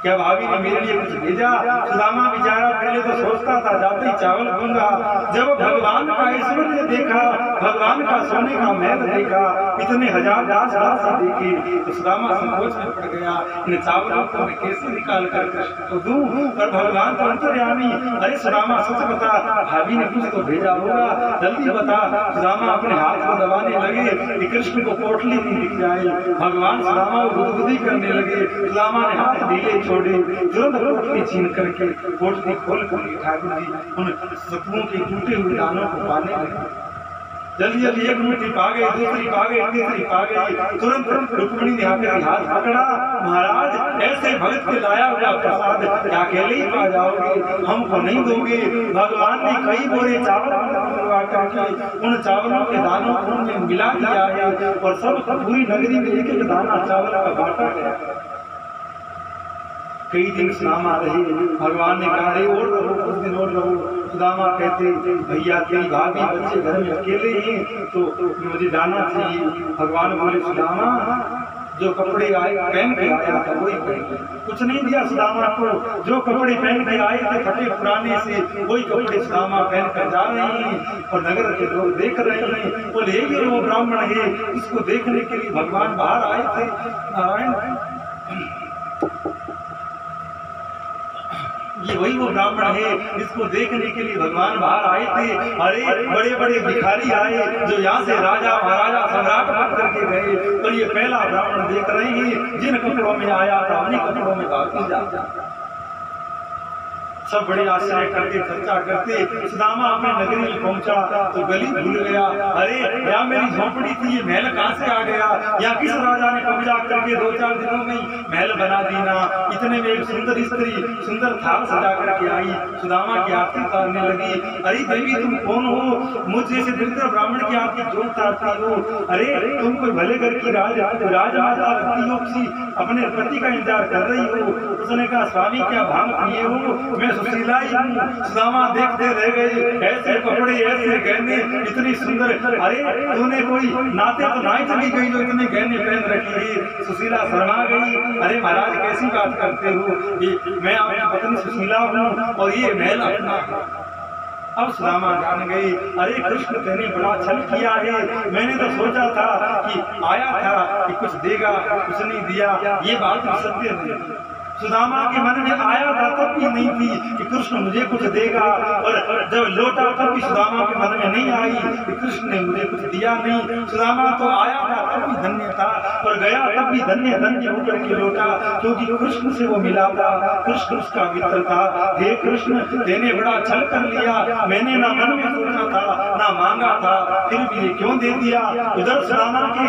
क्या भाभी ने मेरे लिए कुछ भेजा। सुदामा बेचारा पहले तो सोचता था जाते ही चावल दूंगा जब भगवान का ऐश्वर्य देखा भगवान का सोने का महल देखा इतने हजार दास देखे तो सुदामा संकोच में पड़ गया इन चावलों को मैं कैसे निकाल कर कृष्ण को दूं और भगवान तो अंतर्यामी। अरे सुदामा सच बता भाभी ने कुछ तो भेजा होगा जल्दी बता। सुदामा अपने हाथ को दबाने लगे कि कृष्ण को पोटली नहीं दिख जाए। भगवान सुदामा को गुदगुदी करने लगे। सुदामा ने हाथ ढीले छोड़े तुरंत पोटली छीन करके पोटली खोल कर ठाकुर जी उन शत्रुओं के टूटे हुए दानों को पाने लगे। जल्दी जल्दी एक मुट्ठी पा गई दूसरी पा गई तीसरी पा गई तुरंत रुक्मिणी ने आकर हाथ पकड़ा महाराज ऐसे भक्त के लाया हुआ प्रसाद क्या अकेले ही पा जाओगे हमको नहीं दोगे। भगवान ने कई बोरे चावल करके उन चावलों के दानों को मिला दिया है और सब पूरी नगरी में एक एक दाना चावल का बांटा गया। कई दिन सुदामा रहे भगवान ने कहा रे और रहो कुछ दिन और रहो। सुदामा कहते भैया तेरी भाभी बच्चे घर में अकेले हैं तो मुझे जाना चाहिए। भगवान बोले सुदामा जो कपड़े आए पहन के आया था वही पहन कुछ नहीं दिया सुदामा को। जो कपड़े पहन के आए थे फटे पुराने से वही कपड़े सुदामा पहन कर जा रहे हैं और नगर के लोग देख रहे हैं। बोले ये वो ब्राह्मण है इसको देखने के लिए भगवान बाहर आए थे। नारायण ये वही वो ब्राह्मण है जिसको देखने के लिए भगवान बाहर आए थे। अरे बड़े बड़े भिखारी आए जो यहाँ से राजा महाराजा सम्राट बन करके गए और ये पहला ब्राह्मण देख रहे हैं जिन कपड़ों में आया था उन्हीं कपड़ों में भाग जाता। सब बड़े आश्चर्य करते चर्चा करते। सुदामा अपने नगरी में पहुंचा तो गली भूल गया। अरे यहाँ मेरी झोपड़ी थी ये महल कहाँ से आ गया। यहाँ किस राजा ने कब्जा करके 2-4 दिनों में महल बना देना। इतने में एक सुंदर स्त्री सुंदर थाल सजा करके आई सुदामा की आरती उतारने लगी। अरे देवी तुम कौन हो मुझ जैसे दरिद्र ब्राह्मण की आरती क्यों उतारती हो। अरे तुम कोई भले घर की राजमाता लगती हो किसी अपने पति का इंतजार कर रही हो। उसने कहा स्वामी क्या भांग पिए हो मैं सुशीला ही हूँ। सुदामा देखते रह गए ऐसे कपड़े ऐसे गहने इतनी सुंदर। अरे तूने कोई नाते तो नाई चली गई जो इतने गहने पहन रखी है। सुशीला शर्मा गई। अरे महाराज कैसी बात करते हो मैं आपकी पत्नी सुशीला हूँ और ये महल अपना। अब सुदामा जान गए अरे कृष्ण तेने बड़ा छल किया है। मैंने तो सोचा था कि आया था कि कुछ देगा कुछ नहीं दिया। ये बात सत्य नहीं। सुदामा के मन में आया था तब भी नहीं थी कि कृष्ण मुझे कुछ देगा और जब लौटा तब भी सुदामा के मन में नहीं आई कि कृष्ण ने मुझे कुछ दिया नहीं। सुदामा तो आया था तब भी धन्य था और गया तब भी धन्य धन्य होकर के लौटा क्योंकि कृष्ण से वो मिला था। कृष्ण उसका मित्र था। हे कृष्ण तेने बड़ा छल कर लिया। मैंने ना मन में सोचा था ना मांगा था फिर भी क्यों दे दिया। उधर सुदामा के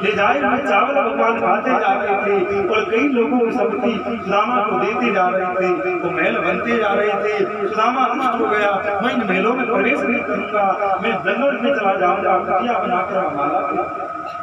ले जाए हुए चावल भगवान खाते जा रहे थे और कई लोगों की संपत्ति सुदामा को देते जा रहे थे। वो महल बनते जा रहे थे। सुदामा रुष्ट हो गया मैं इन महलों में प्रवेश नहीं करूंगा मैं जंगल में चला जाऊंगा कटिया बनाकर माला।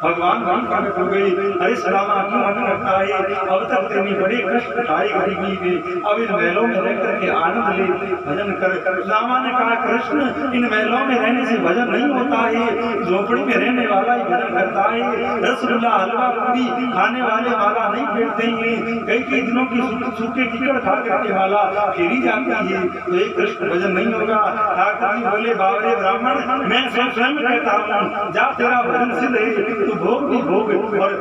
भगवान वहीं प्रकट हो गई। अरे सुदामा क्यों मन रखता है अब तक तेरी बड़े कष्ट उठाए गरीबी में अब इन महलों में रह करके आनंद ले भजन कर। सुदामा ने कहा कृष्ण इन महलों में रहने से भजन नहीं होता है। झोपड़ी में रहने वाला ही भजन करता है। रसगुल्ला हलवा पूरी खाने वाले वाला नहीं बैठते हैं। कई दिनों की सूखे टिकट खा करके वाला फेरी जाती है तो एक कृष्ण भजन नहीं होगा। ठाकुर जी बोले बाबरे ब्राह्मण मैं स्वयं कहता हूँ जा तेरा भजन सिद्ध है तो भोग भी भोग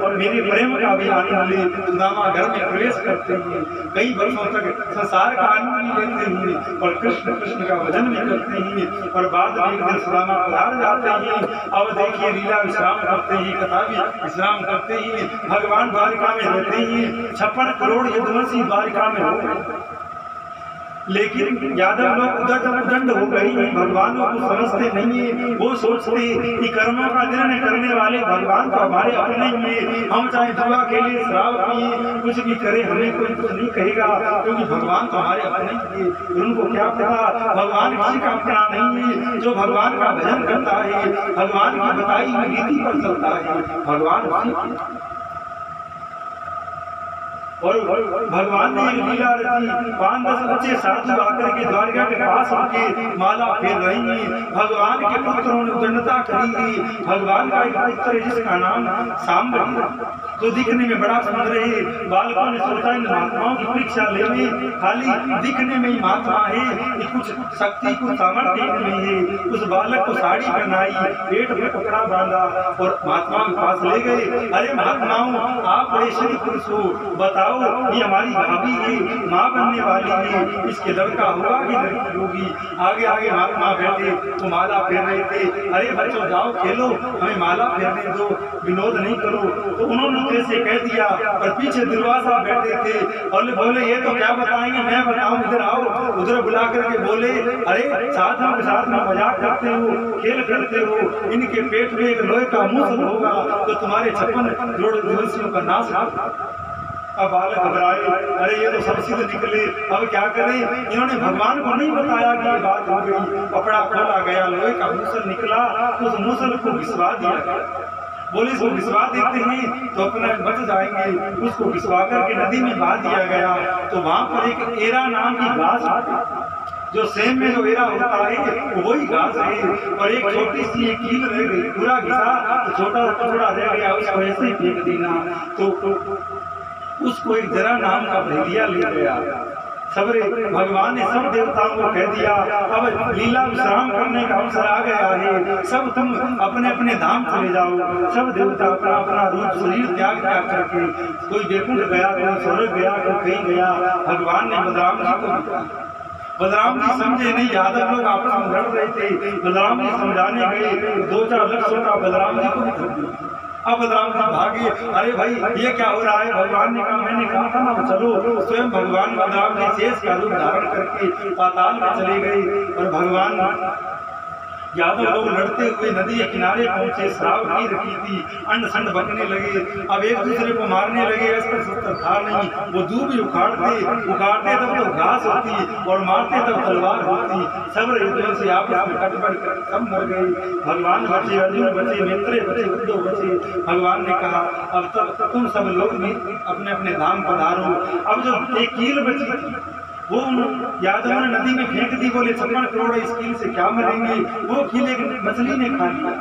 और मेरे प्रेम का भी आनंद ले। सुदामा घर में प्रवेश करते हैं कई वर्षों तक संसार का आनंद भी लेते हैं और कृष्ण कृष्ण का भजन भी करते हैं और बाद में एक दिन सुदामा पधार जाते हैं। अब देखिए लीला विश्राम करते हैं कथा भी विश्राम करते हैं। भगवान द्वारिका में रहते हैं 56 करोड़ यदुवंशी द्वारिका में हो गए। लेकिन यादव लोग उदंड हो गई, भगवान को समझते नहीं है। वो सोचते कि कर्मों का निर्णय करने वाले भगवान तो हमारे अपने ही हैं। हम चाहे जुआ खेले, शराब पिए, कुछ भी करे, हमें कोई कुछ नहीं कहेगा, क्योंकि भगवान तो हमारे अपने ही हैं। उनको क्या पता भगवान किसी का अपना नहीं है। जो भगवान का भजन करता है, भगवान की बताई हुई रीति पर चलता है, भगवान और भगवान ने एक लीला रची। 5-10 बच्चे साधु आकर के द्वारका के पास आके माला फेर रही हैं। भगवान के पुत्रों ने उदंडता करी। भगवान का एक पुत्र है जिसका नाम सांब है, तो दिखने में बड़ा सुंदर है। बालकों ने सोचा इन महात्माओं की परीक्षा लेंगे, खाली दिखने में ही महात्मा है, कि कुछ शक्ति कुछ सामर्थ्य में है। उस बालक को साड़ी पहनाई, पेट में कपड़ा बांधा और महात्माओं के पास ले गए। अरे महात्माओं, आप बड़े श्री पुरुष हो, बताओ ये हमारी भाभी है, माँ बनने वाली है, इसके लड़का होगा कि लड़की होगी। आगे आगे महात्मा बैठे तो माला फेर रहे थे। अरे बच्चों जाओ खेलो, हमें माला फेरने दो, विनोद नहीं करो। तो उन्होंने कैसे कह दिया, और पीछे दुर्वासा बैठे थे और बोले ये तो क्या बताएंगे, मैं बताऊं, इधर आओ। उधर बुला करके बोले, अरे साधुओं के साथ में मजाक करते हो, खेल करते हो, इनके पेट में एक लोहे का मूसल होगा तो तुम्हारे 56 करोड़ दिवसियों का नाश होगा। अब बालक घबराए, अरे ये तो सब सिद्ध निकले, अब क्या करें। इन्होंने भगवान को नहीं बताया कि ये बात हो गई। कपड़ा खोला गया, लोहे का मूसल निकला, उस मूसल को घिसवा दिया गया। बोले इसको घिसवा देते हैं तो अपना बच जाएंगे। उसको घिसवा करके नदी में बहा दिया गया। तो वहां पर एक एरा नाम की घास आती, जो सेम में जो एरा होता है वही घास है, और एक छोटी सी एक कील रह गई। पूरा घिसा तो छोटा टुकड़ा रह गया, उसको ऐसे ही फेंक देना। तो उसको एक जरा नाम का भेड़िया ले गया। सबरे भगवान ने सब देवताओं को कह दिया, अब लीला विश्राम करने का अवसर आ गया है, सब तुम अपने अपने धाम चले जाओ। सब देवता अपना अपना रूप शरीर त्याग करके, कोई वैकुंठ गया, कोई स्वर्ग गया, कोई कहीं गया। भगवान ने बलराम जी को बताया। बलराम जी समझे नहीं, यादव लोग आपस में लड़ रहे थे। बलराम जी समझाने गए, 2-4 लक्ष्यों का बलराम जी को। अब बलराम जी भागे, अरे भाई ये क्या हो रहा है। भगवान ने कहा, मैंने कहा था ना चलो। स्वयं भगवान बलराम जी शेष का रूप धारण करके पाताल में चले गए। और भगवान यादव लोग लड़ते हुए नदी के किनारे पहुंचे। शराब पी रखी थी, अंड संड बकने लगे, अब एक दूसरे को मारने लगे। अस्त्र शस्त्र था नहीं, वो दूब ही उखाड़ते तब तो घास होती और मारते तब तलवार होती। सब युद्धों से आपस में कटबट कर सब मर गए। भगवान बचे, अर्जुन बचे, मित्र बचे, उद्धव बचे। भगवान ने कहा, अब तक तुम सब लोग भी अपने अपने धाम पधारो। अब जो एक कील बची थी वो यादवों ने नदी में फेंक दी। बोले 56 करोड़ इस कील से क्या मरेंगे। वो कील एक मछली ने खा लिया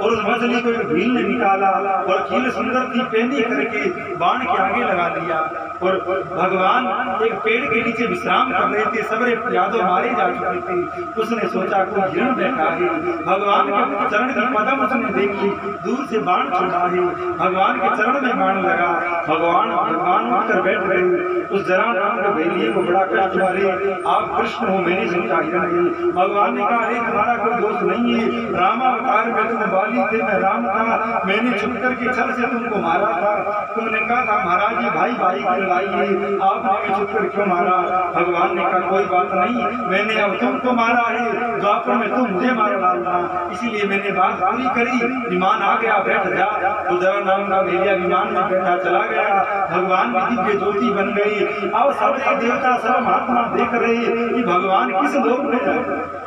और उस मछली को एक भील ने निकाला और कील सुंदर थी, पेंदी करके बाण के आगे लगा दिया। और भगवान एक पेड़ के नीचे विश्राम कर रहे थे। सबरे यादव मारे जा चुके थे। उसने सोचा कोई हिरण बैठा है। भगवान के चरण की पदम उसने देखी, दूर से बाण छोड़ा है। भगवान के चरण में बाण लगा। भगवान उठकर बैठ गए। उस जरा नाम के भेड़िए को बड़ा कष्ट, अरे आप कृष्ण हो, मैंने सोचा हिरण है। भगवान ने कहा, अरे तुम्हारा कोई दोष नहीं है, रामावतार में तुम बाली थे, मैं राम था, मैंने छुप करके छल से तुमको मारा था। तुमने कहा था महाराज जी भाई भाई की लड़ाई है, आपने छुप कर क्यों मारा। भगवान ने कहा, कोई बात नहीं, मैंने अब तुमको मारा है, द्वापर में तुम मुझे मार डालना, इसीलिए मैंने बात पूरी करी। विमान आ गया, बैठ जा। तो जरा नाम का भेड़िया विमान में बैठा चला गया। भगवान की दिव्य ज्योति बन गई। अब सब देवता सब महात्मा देख रहे कि भगवान किस लोक में जाएंगे।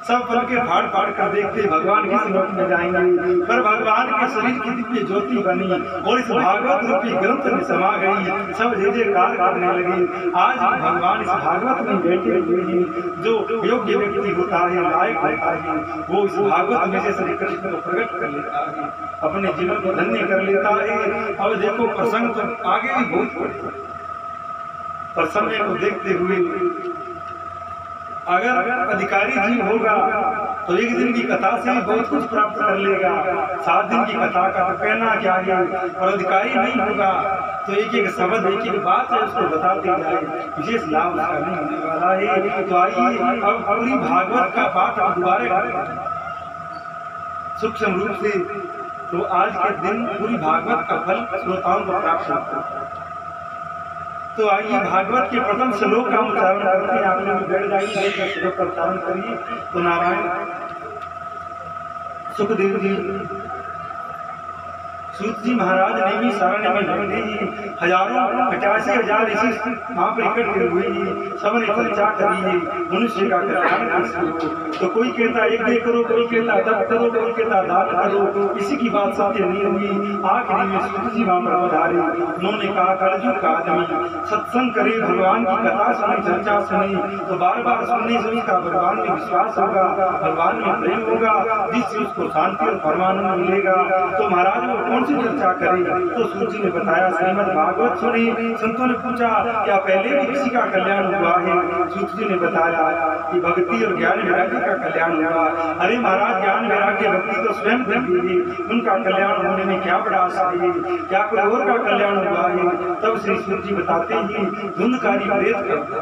सब पल के फाड़ फाड़ कर देखते भगवान किस लोक में जाएंगे। पर भगवान के शरीर की दिव्य ज्योति बनी और इस भागवत रूपी ग्रंथ में समा गई। सब जय जयकार करने लगे। आज भगवान इस भागवत में बैठे हुए हैं। जो योग्य व्यक्ति होता है, लायक होता है, वो इस भागवत में से श्री कृष्ण को प्रकट कर लेता है, अपने जीवन को धन्य कर लेता है। अब देखो प्रसंग तो आगे भी बहुत पड़े, पर समय को देखते हुए अगर अधिकारी जीव होगा तो एक दिन की कथा से भी बहुत कुछ प्राप्त कर लेगा। 7 दिन की कथा का तो कहना क्या है। और अधिकारी नहीं होगा तो एक एक शब्द, एक एक बात है उसको बताते जाए, विशेष लाभ उसका नहीं होने वाला है। तो आइए अब पूरी भागवत का पाठ हम दोबारा करें सूक्ष्म रूप से। तो आज के दिन पूरी भागवत का फल श्रोताओं को प्राप्त होता है। तो आइए भागवत के प्रथम श्लोक का उच्चारण करते हैं। आप लोग बैठ जाइए, श्लोक का उच्चारण करिए। तो नारायण सुखदेव जी, सूत जी महाराज ने भी सारण्य में बैठे ही हजारों 85,000 ऋषि वहां पर इकट्ठे हुए ही सबने चर्चा करी मनुष्य का कल्याण कैसे हो। तो कोई कहता यज्ञ करो, कोई कहता तप करो, कोई कहता दान करो। इसी की बात सत्य नहीं हुई। आखिरी में सूत जी वहां पर पधारे। उन्होंने कहा कलयुग का आदमी सत्संग करे, भगवान की कथा सुने, चर्चा सुने, तो बार बार सुनने से उसका भगवान में विश्वास होगा, भगवान में प्रेम होगा, जिससे उसको शांति और परमानंद मिलेगा। तो महाराज वो कौन सी चर्चा करेगा? तो सूत जी ने बताया श्रीमद् भागवत सुनी। संतों ने पूछा क्या पहले भी किसी का कल्याण हुआ है? सूत जी ने बताया कि भक्ति और ज्ञान वैराग्य का कल्याण हुआ। अरे महाराज, ज्ञान वैराग्य भक्ति तो स्वयं देवी, उनका कल्याण होने में क्या बड़ा आश्चर्य है? क्या कोई और का कल्याण हुआ है? तब श्री सूत जी बताते ही धुंधकारी प्रेत करता।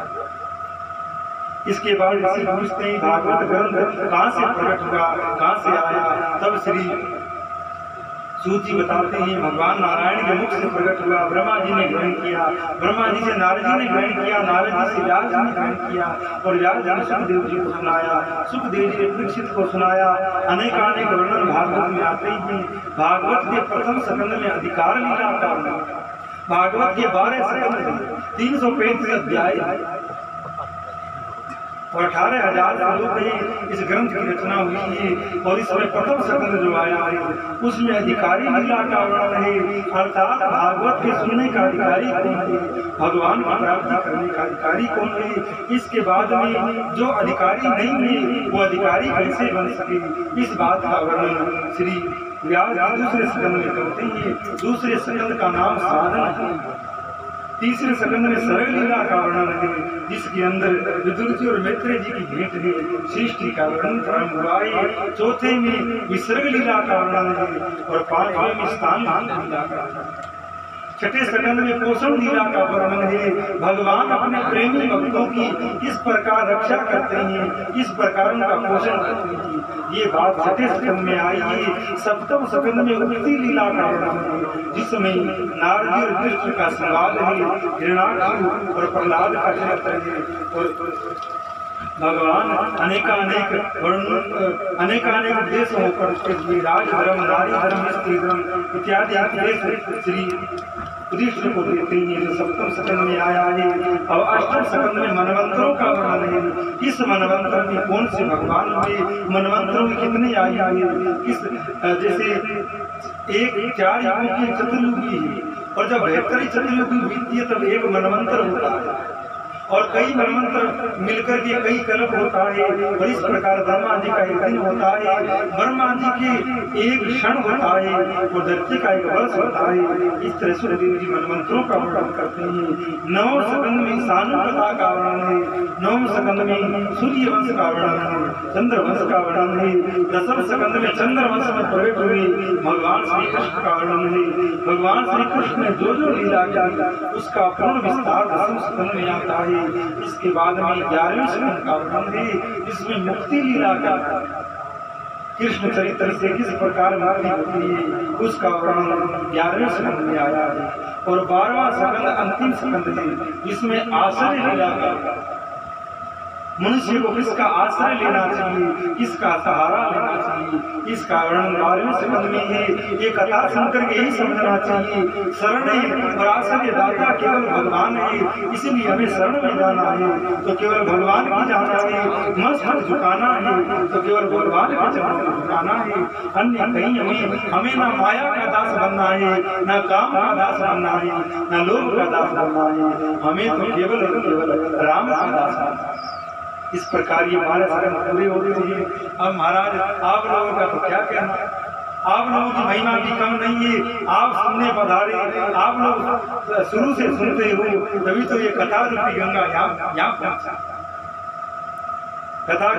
इसके बाद ऋषि पूछते हैं भागवत ग्रंथ कहाँ से प्रकट हुआ, कहाँ से आया? तब श्री सूत जी बताते हैं भगवान नारायण के मुख से प्रकट हुआ। ब्रह्मा जी ने ग्रहण किया, ब्रह्मा जी से नारद जी ने ग्रहण किया, नारद जी से व्यास जी ने ग्रहण किया, और व्यास जी ने सुखदेव जी को सुनाया, सुखदेव जी ने परीक्षित को सुनाया। अनेकानेक वर्णन भागवत में आते ही। भागवत के प्रथम स्कंद में अधिकार लीला का वर्णन, भागवत के 12 स्कंद 335 अध्याय और 18,000 श्लोक में इस ग्रंथ की रचना हुई है। और इसमें प्रथम स्कंद जो आया है उसमें अधिकारी लीला का वर्णन है, अर्थात भागवत के सुनने का अधिकारी कौन है, भगवान की प्राप्ति करने का अधिकारी कौन है। इसके बाद में जो अधिकारी नहीं है वो अधिकारी कैसे बन सके, इस बात का वर्णन श्री व्यास दूसरे स्कंद में करते हैं। दूसरे स्कंद का नाम साधन है। तीसरे स्कंद में सरल लीला का वर्णन है, जिसके अंदर विदुर जी और मैत्रेय जी की भेंट है, सृष्टि का वर्णन प्रारंभ हुआ है। चौथे में विसर्ग लीला का वर्णन है और 5वें में स्थान लीला का। छठे स्कंद में पोषण लीला का वर्णन है। भगवान अपने प्रेमी भक्तों की किस प्रकार रक्षा करते हैं, किस प्रकार उनका पोषण करते हैं, ये बात छठे स्कंद में आई है। सप्तम स्कंद में उक्ति लीला का वर्णन है, जिसमें नारद और कृष्ण का संवाद है, हिरण्याक्ष और प्रहलाद का चरित्र है। और भगवान अनेकानेक देशों पर राज धर्म, नारी धर्म, स्त्री धर्म इत्यादि उपदेश श्री युधिष्ठिर को देते हैं। जो सप्तम स्कंद में आया है। और अष्टम स्कंद में मनवंतरों का वर्णन है। इस मनवंतर में कौन से भगवान हुए, मनवंतरों में कितने आए हैं, किस जैसे एक 4 युगों की चतुर्युगी है, और जब 72 चतुर्युगी बीतती है तब एक मनवंतर होता है, और कई मनवंतर मिलकर के कई कल्प होता है। और इस प्रकार ब्रह्मा जी का एक दिन होता है, ब्रह्मा जी के एक क्षण होता है, और धरती का एक वर्ष होता है। इस तरह सुखदेव जी मनवंतरों का वर्णन करते हैं। 9 स्कंद में सानुकथा का वर्णन है, 9 स्कंद में सूर्य वंश का वर्णन है, चंद्र वंश का वर्णन है। 10वें स्कंद में चंद्र वंश में प्रकट हुए भगवान श्री कृष्ण का वर्णन है। भगवान श्री कृष्ण ने जो जो लीला की उसका पूर्ण विस्तार 10वें स्कंद में आता है। इसके बाद में 11वें स्कंद का वर्णन है, जिसमें मुक्ति लीला का कृष्ण चरित्र से किस प्रकार मुक्ति होती है उसका वर्णन 11वें स्कंद में आया है। और 12वां स्कंद अंतिम स्कंद है, जिसमें आश्रय लीला का, मनुष्य को किसका आश्रय लेना चाहिए, किसका सहारा लेना चाहिए, इसका वर्णन 12वें स्कंद में है। ये कथा सुनकर के यही समझना चाहिए शरण और आश्रय दाता केवल भगवान है, इसलिए हमें शरण में जाना है तो केवल भगवान की जाना है, मस्तक झुकाना है तो केवल भगवान के चरणों को झुकाना है। अन्य कहीं हमें ना माया का दास बनना है, ना काम का दास बनना है, ना लोभ का दास बनना है। हमें तो केवल राम का दास बनना है। इस प्रकार ये 12 स्कंद पूरे होते हैं। अब महाराज आप लोगों का तो क्या कहना, आप लोगों की महिमा भी कम नहीं है। आप सुनने पधारे, आप लोग शुरू से सुनते हो, तभी तो ये कथा रूपी गंगा यहाँ पहुंचा। कथा